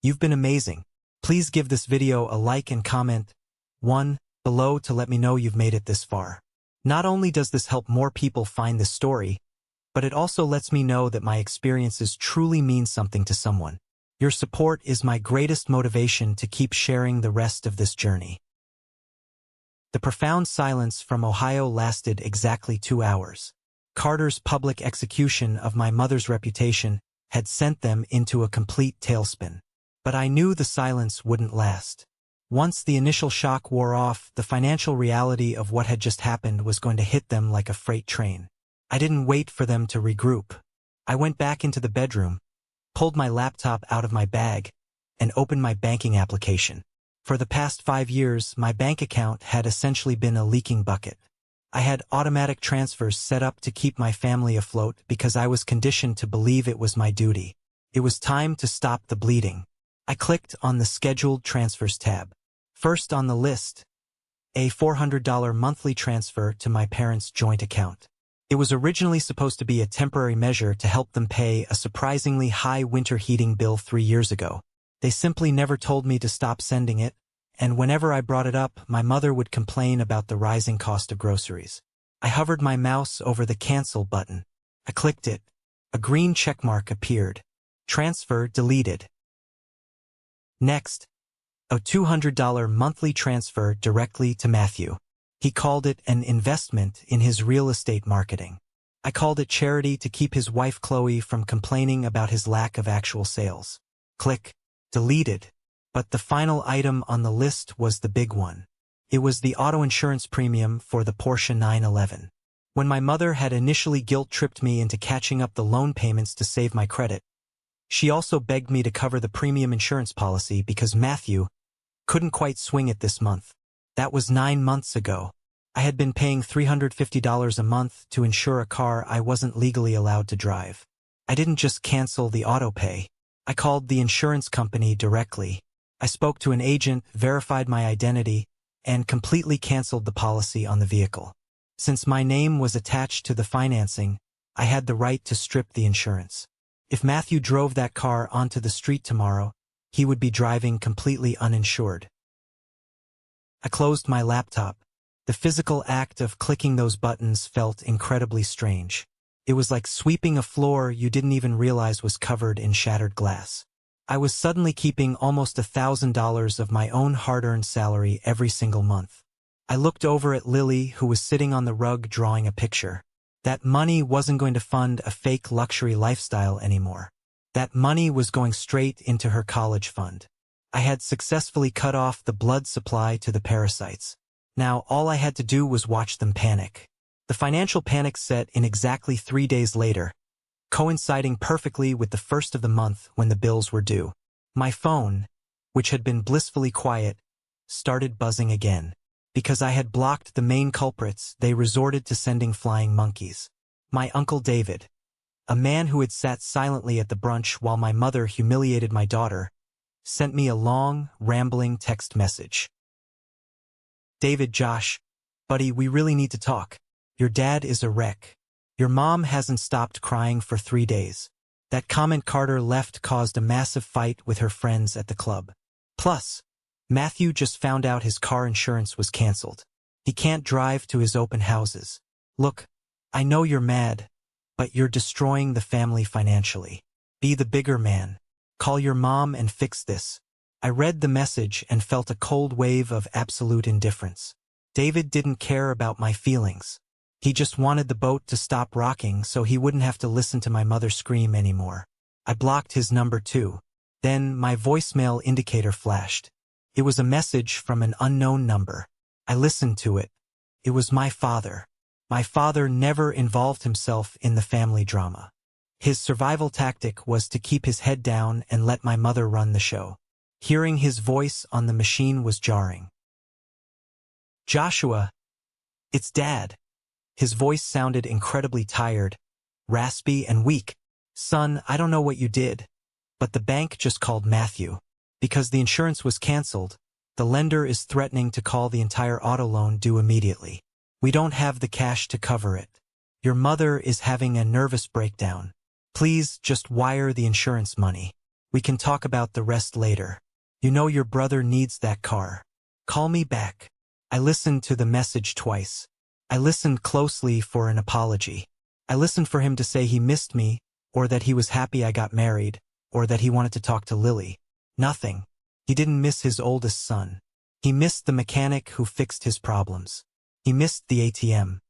You've been amazing. Please give this video a like and comment 1 below to let me know you've made it this far. Not only does this help more people find this story, but it also lets me know that my experiences truly mean something to someone. Your support is my greatest motivation to keep sharing the rest of this journey. The profound silence from Ohio lasted exactly 2 hours. Carter's public execution of my mother's reputation had sent them into a complete tailspin. But I knew the silence wouldn't last. Once the initial shock wore off, the financial reality of what had just happened was going to hit them like a freight train. I didn't wait for them to regroup. I went back into the bedroom, pulled my laptop out of my bag, and opened my banking application. For the past 5 years, my bank account had essentially been a leaking bucket. I had automatic transfers set up to keep my family afloat because I was conditioned to believe it was my duty. It was time to stop the bleeding. I clicked on the Scheduled Transfers tab. First on the list, a $400 monthly transfer to my parents' joint account. It was originally supposed to be a temporary measure to help them pay a surprisingly high winter heating bill 3 years ago. They simply never told me to stop sending it, and whenever I brought it up, my mother would complain about the rising cost of groceries. I hovered my mouse over the Cancel button. I clicked it. A green checkmark appeared. Transfer deleted. Next, a $200 monthly transfer directly to Matthew. He called it an investment in his real estate marketing. I called it charity to keep his wife Chloe from complaining about his lack of actual sales. Click. Deleted. But the final item on the list was the big one. It was the auto insurance premium for the Porsche 911. When my mother had initially guilt-tripped me into catching up the loan payments to save my credit, she also begged me to cover the premium insurance policy because Matthew couldn't quite swing it this month. That was 9 months ago. I had been paying $350 a month to insure a car I wasn't legally allowed to drive. I didn't just cancel the auto pay. I called the insurance company directly. I spoke to an agent, verified my identity, and completely canceled the policy on the vehicle. Since my name was attached to the financing, I had the right to strip the insurance. If Matthew drove that car onto the street tomorrow, he would be driving completely uninsured. I closed my laptop. The physical act of clicking those buttons felt incredibly strange. It was like sweeping a floor you didn't even realize was covered in shattered glass. I was suddenly keeping almost $1,000 of my own hard-earned salary every single month. I looked over at Lily, who was sitting on the rug drawing a picture. That money wasn't going to fund a fake luxury lifestyle anymore. That money was going straight into her college fund. I had successfully cut off the blood supply to the parasites. Now all I had to do was watch them panic. The financial panic set in exactly 3 days later, coinciding perfectly with the first of the month when the bills were due. My phone, which had been blissfully quiet, started buzzing again. Because I had blocked the main culprits, they resorted to sending flying monkeys. My Uncle David, a man who had sat silently at the brunch while my mother humiliated my daughter, sent me a long, rambling text message. "David, Josh, buddy, we really need to talk. Your dad is a wreck. Your mom hasn't stopped crying for 3 days. That comment Carter left caused a massive fight with her friends at the club. Plus, Matthew just found out his car insurance was canceled. He can't drive to his open houses. Look, I know you're mad, but you're destroying the family financially. Be the bigger man. Call your mom and fix this." I read the message and felt a cold wave of absolute indifference. David didn't care about my feelings. He just wanted the boat to stop rocking so he wouldn't have to listen to my mother scream anymore. I blocked his number too. Then my voicemail indicator flashed. It was a message from an unknown number. I listened to it. It was my father. My father never involved himself in the family drama. His survival tactic was to keep his head down and let my mother run the show. Hearing his voice on the machine was jarring. "Joshua, it's Dad." His voice sounded incredibly tired, raspy and weak. "Son, I don't know what you did, but the bank just called Matthew. Because the insurance was canceled, the lender is threatening to call the entire auto loan due immediately. We don't have the cash to cover it. Your mother is having a nervous breakdown. Please just wire the insurance money. We can talk about the rest later. You know your brother needs that car. Call me back." I listened to the message twice. I listened closely for an apology. I listened for him to say he missed me, or that he was happy I got married, or that he wanted to talk to Lily. Nothing. He didn't miss his oldest son. He missed the mechanic who fixed his problems. He missed the ATM.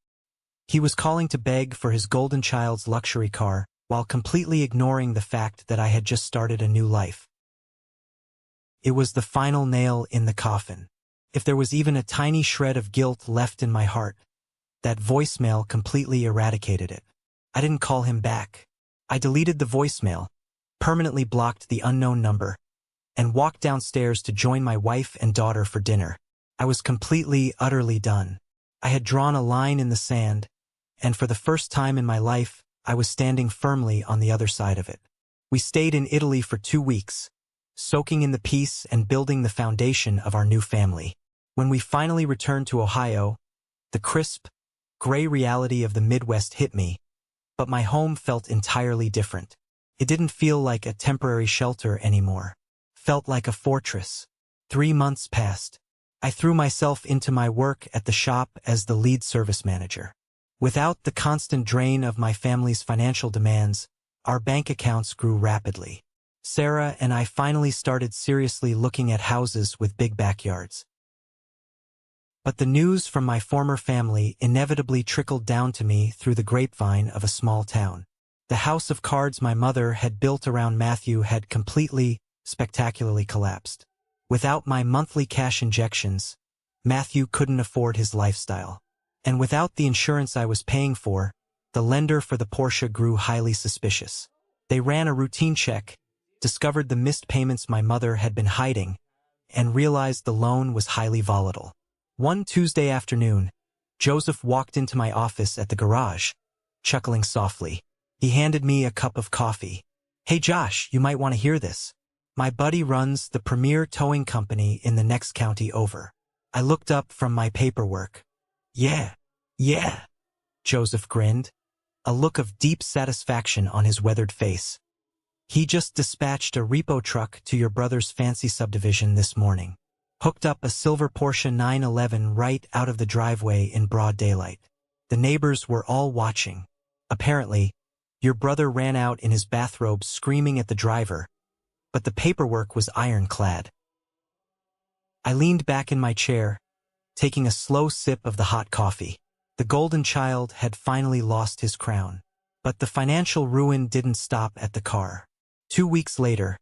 He was calling to beg for his golden child's luxury car, while completely ignoring the fact that I had just started a new life. It was the final nail in the coffin. If there was even a tiny shred of guilt left in my heart, that voicemail completely eradicated it. I didn't call him back. I deleted the voicemail, permanently blocked the unknown number, and walked downstairs to join my wife and daughter for dinner. I was completely, utterly done. I had drawn a line in the sand, and for the first time in my life, I was standing firmly on the other side of it. We stayed in Italy for 2 weeks, soaking in the peace and building the foundation of our new family. When we finally returned to Ohio, the crisp, gray reality of the Midwest hit me, but my home felt entirely different. It didn't feel like a temporary shelter anymore. Felt like a fortress. 3 months passed. I threw myself into my work at the shop as the lead service manager. Without the constant drain of my family's financial demands, our bank accounts grew rapidly. Sarah and I finally started seriously looking at houses with big backyards. But the news from my former family inevitably trickled down to me through the grapevine of a small town. The house of cards my mother had built around Matthew had completely, spectacularly collapsed. Without my monthly cash injections, Matthew couldn't afford his lifestyle. And without the insurance I was paying for, the lender for the Porsche grew highly suspicious. They ran a routine check, discovered the missed payments my mother had been hiding, and realized the loan was highly volatile. One Tuesday afternoon, Joseph walked into my office at the garage, chuckling softly. He handed me a cup of coffee. "Hey Josh, you might want to hear this. My buddy runs the premier towing company in the next county over." I looked up from my paperwork. Yeah, Joseph grinned, a look of deep satisfaction on his weathered face. He just dispatched a repo truck to your brother's fancy subdivision this morning. Hooked up a silver Porsche 911 right out of the driveway in broad daylight. The neighbors were all watching. Apparently, your brother ran out in his bathrobe screaming at the driver, but the paperwork was ironclad. I leaned back in my chair, taking a slow sip of the hot coffee. The golden child had finally lost his crown. But the financial ruin didn't stop at the car. 2 weeks later,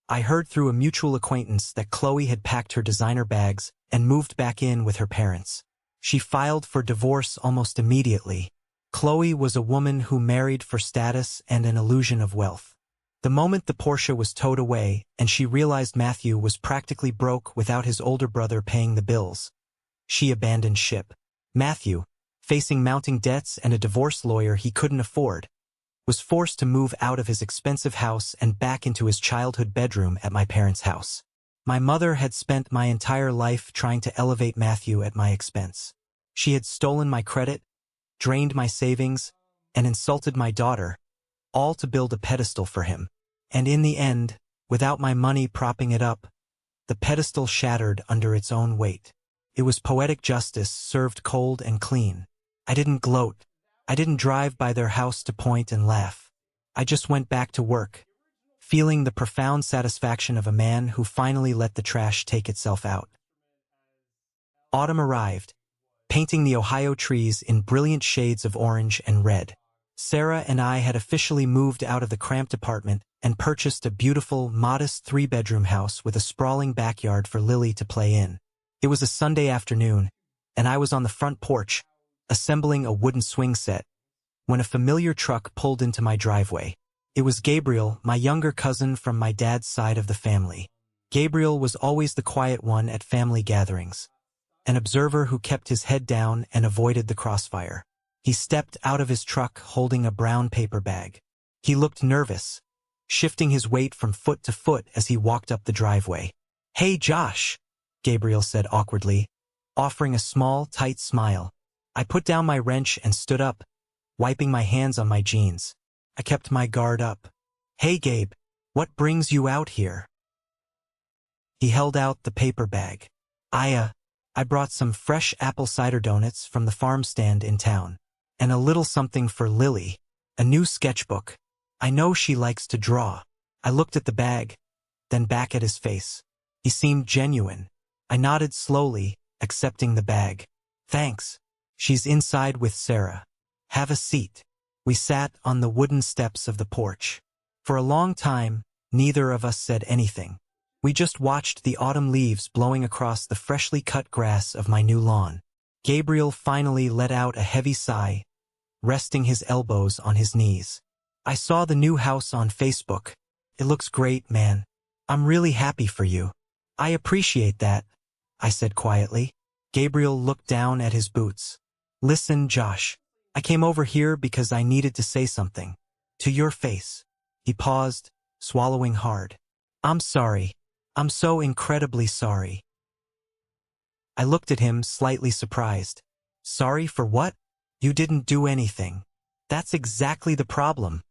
I heard through a mutual acquaintance that Chloe had packed her designer bags and moved back in with her parents. She filed for divorce almost immediately. Chloe was a woman who married for status and an illusion of wealth. The moment the Porsche was towed away and she realized Matthew was practically broke without his older brother paying the bills, she abandoned ship. Matthew, facing mounting debts and a divorce lawyer he couldn't afford, was forced to move out of his expensive house and back into his childhood bedroom at my parents' house. My mother had spent my entire life trying to elevate Matthew at my expense. She had stolen my credit, drained my savings, and insulted my daughter, all to build a pedestal for him. And in the end, without my money propping it up, the pedestal shattered under its own weight. It was poetic justice served cold and clean. I didn't gloat. I didn't drive by their house to point and laugh. I just went back to work, feeling the profound satisfaction of a man who finally let the trash take itself out. Autumn arrived, painting the Ohio trees in brilliant shades of orange and red. Sarah and I had officially moved out of the cramped apartment and purchased a beautiful, modest 3-bedroom house with a sprawling backyard for Lily to play in. It was a Sunday afternoon, and I was on the front porch, assembling a wooden swing set, when a familiar truck pulled into my driveway. It was Gabriel, my younger cousin from my dad's side of the family. Gabriel was always the quiet one at family gatherings, an observer who kept his head down and avoided the crossfire. He stepped out of his truck holding a brown paper bag. He looked nervous, shifting his weight from foot to foot as he walked up the driveway. "Hey, Josh," Gabriel said awkwardly, offering a small, tight smile. I put down my wrench and stood up, wiping my hands on my jeans. I kept my guard up. "Hey, Gabe, what brings you out here?" He held out the paper bag. I brought some fresh apple cider donuts from the farm stand in town, and a little something for Lily, a new sketchbook. I know she likes to draw." I looked at the bag, then back at his face. He seemed genuine. I nodded slowly, accepting the bag. "Thanks. She's inside with Sarah. Have a seat." We sat on the wooden steps of the porch. For a long time, neither of us said anything. We just watched the autumn leaves blowing across the freshly cut grass of my new lawn. Gabriel finally let out a heavy sigh, resting his elbows on his knees. "I saw the new house on Facebook. It looks great, man. I'm really happy for you." "I appreciate that," I said quietly. Gabriel looked down at his boots. "Listen, Josh. I came over here because I needed to say something. To your face." He paused, swallowing hard. "I'm sorry. I'm so incredibly sorry." I looked at him, slightly surprised. "Sorry for what? You didn't do anything." "That's exactly the problem,"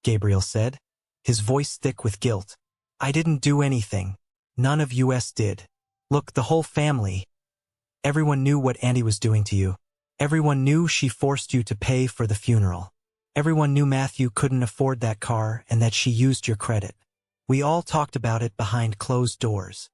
Gabriel said, his voice thick with guilt. "I didn't do anything. None of us did. Look, the whole family. Everyone knew what Andy was doing to you. Everyone knew she forced you to pay for the funeral. Everyone knew Matthew couldn't afford that car and that she used your credit. We all talked about it behind closed doors."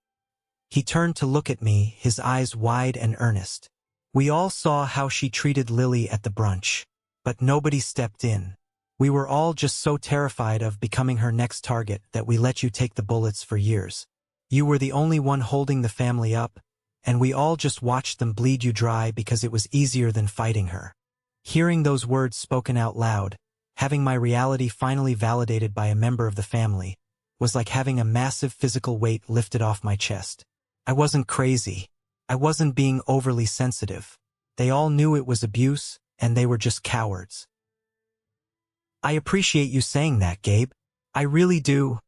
He turned to look at me, his eyes wide and earnest. "We all saw how she treated Lily at the brunch, but nobody stepped in. We were all just so terrified of becoming her next target that we let you take the bullets for years. You were the only one holding the family up, and we all just watched them bleed you dry because it was easier than fighting her." Hearing those words spoken out loud, having my reality finally validated by a member of the family, was like having a massive physical weight lifted off my chest. I wasn't crazy. I wasn't being overly sensitive. They all knew it was abuse, and they were just cowards. "I appreciate you saying that, Gabe. I really do,"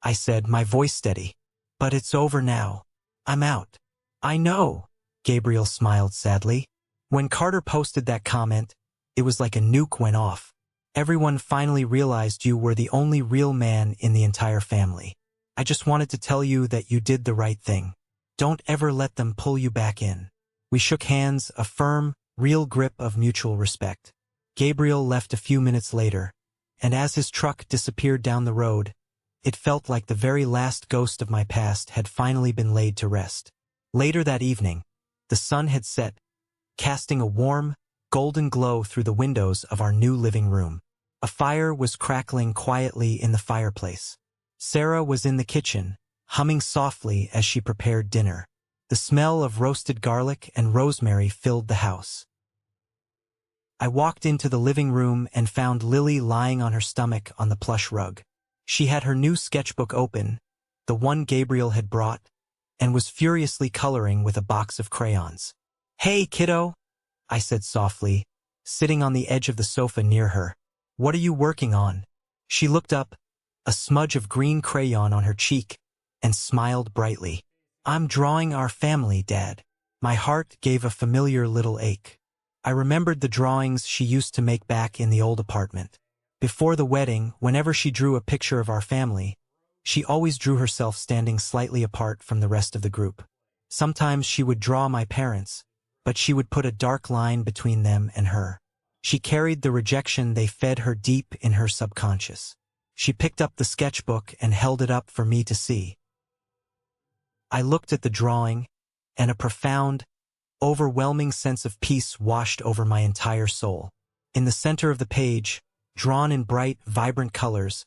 I said, my voice steady. "But it's over now. I'm out." "I know," Gabriel smiled sadly. "When Carter posted that comment, it was like a nuke went off. Everyone finally realized you were the only real man in the entire family. I just wanted to tell you that you did the right thing. Don't ever let them pull you back in." We shook hands, a firm, real grip of mutual respect. Gabriel left a few minutes later, and as his truck disappeared down the road, it felt like the very last ghost of my past had finally been laid to rest. Later that evening, the sun had set, casting a warm, golden glow through the windows of our new living room. A fire was crackling quietly in the fireplace. Sarah was in the kitchen, humming softly as she prepared dinner. The smell of roasted garlic and rosemary filled the house. I walked into the living room and found Lily lying on her stomach on the plush rug. She had her new sketchbook open, the one Gabriel had brought, and was furiously coloring with a box of crayons. "Hey, kiddo," I said softly, sitting on the edge of the sofa near her. "What are you working on?" She looked up, a smudge of green crayon on her cheek, and smiled brightly. "I'm drawing our family, Dad." My heart gave a familiar little ache. I remembered the drawings she used to make back in the old apartment. Before the wedding, whenever she drew a picture of our family, she always drew herself standing slightly apart from the rest of the group. Sometimes she would draw my parents, but she would put a dark line between them and her. She carried the rejection they fed her deep in her subconscious. She picked up the sketchbook and held it up for me to see. I looked at the drawing, and a profound, overwhelming sense of peace washed over my entire soul. In the center of the page, drawn in bright, vibrant colors,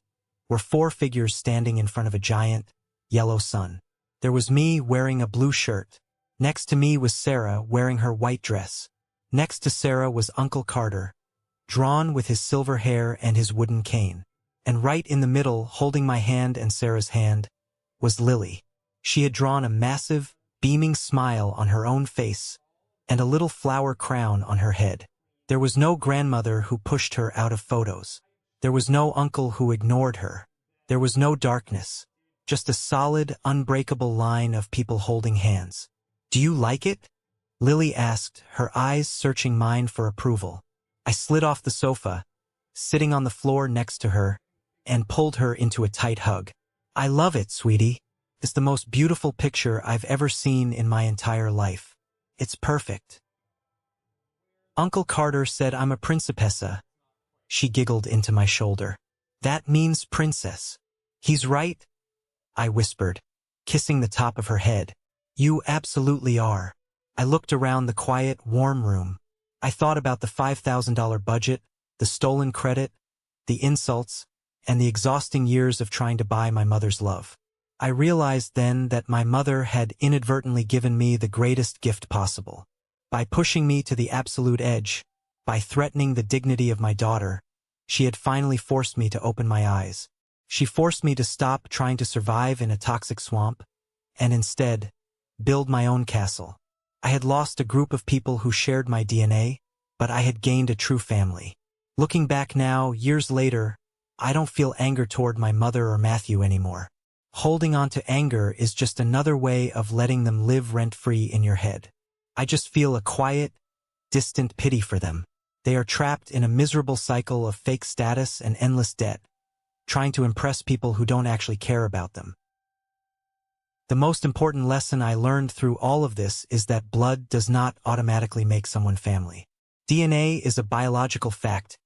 were 4 figures standing in front of a giant, yellow sun. There was me wearing a blue shirt. Next to me was Sarah wearing her white dress. Next to Sarah was Uncle Carter, drawn with his silver hair and his wooden cane. And right in the middle, holding my hand and Sarah's hand, was Lily. She had drawn a massive, beaming smile on her own face and a little flower crown on her head. There was no grandmother who pushed her out of photos. There was no uncle who ignored her. There was no darkness, just a solid, unbreakable line of people holding hands. "Do you like it?" Lily asked, her eyes searching mine for approval. I slid off the sofa, sitting on the floor next to her, and pulled her into a tight hug. "I love it, sweetie. It's the most beautiful picture I've ever seen in my entire life. It's perfect." "Uncle Carter said I'm a principessa." She giggled into my shoulder. "That means princess." "He's right," I whispered, kissing the top of her head. "You absolutely are." I looked around the quiet, warm room. I thought about the $5,000 budget, the stolen credit, the insults, and the exhausting years of trying to buy my mother's love. I realized then that my mother had inadvertently given me the greatest gift possible. By pushing me to the absolute edge, by threatening the dignity of my daughter, she had finally forced me to open my eyes. She forced me to stop trying to survive in a toxic swamp, and instead, build my own castle. I had lost a group of people who shared my DNA, but I had gained a true family. Looking back now, years later, I don't feel anger toward my mother or Matthew anymore. Holding on to anger is just another way of letting them live rent-free in your head. I just feel a quiet, distant pity for them. They are trapped in a miserable cycle of fake status and endless debt, trying to impress people who don't actually care about them. The most important lesson I learned through all of this is that blood does not automatically make someone family. DNA is a biological fact,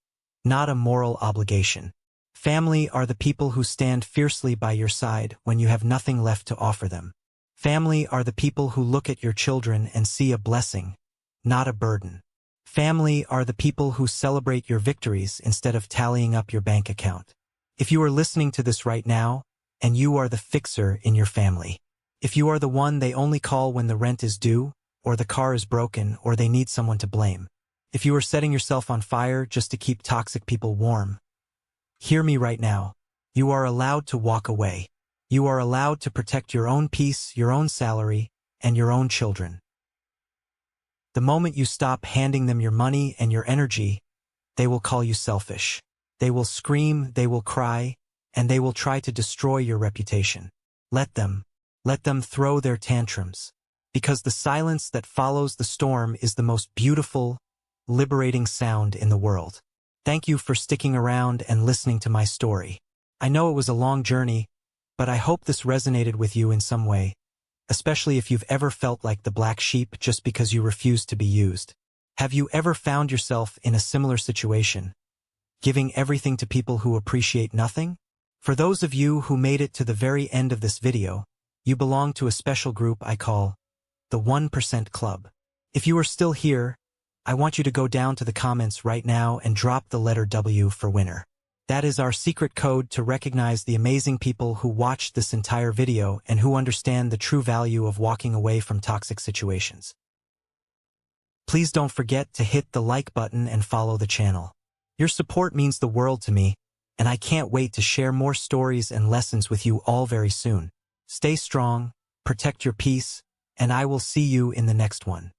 not a moral obligation. Family are the people who stand fiercely by your side when you have nothing left to offer them. Family are the people who look at your children and see a blessing, not a burden. Family are the people who celebrate your victories instead of tallying up your bank account. If you are listening to this right now, and you are the fixer in your family, if you are the one they only call when the rent is due, or the car is broken, or they need someone to blame, if you are setting yourself on fire just to keep toxic people warm, hear me right now. You are allowed to walk away. You are allowed to protect your own peace, your own salary, and your own children. The moment you stop handing them your money and your energy, they will call you selfish. They will scream, they will cry, and they will try to destroy your reputation. Let them throw their tantrums. Because the silence that follows the storm is the most beautiful, liberating sound in the world. Thank you for sticking around and listening to my story. I know it was a long journey, but I hope this resonated with you in some way, especially if you've ever felt like the black sheep just because you refused to be used. Have you ever found yourself in a similar situation, giving everything to people who appreciate nothing? For those of you who made it to the very end of this video, you belong to a special group I call the 1% Club. If you are still here, I want you to go down to the comments right now and drop the letter W for winner. That is our secret code to recognize the amazing people who watched this entire video and who understand the true value of walking away from toxic situations. Please don't forget to hit the like button and follow the channel. Your support means the world to me, and I can't wait to share more stories and lessons with you all very soon. Stay strong, protect your peace, and I will see you in the next one.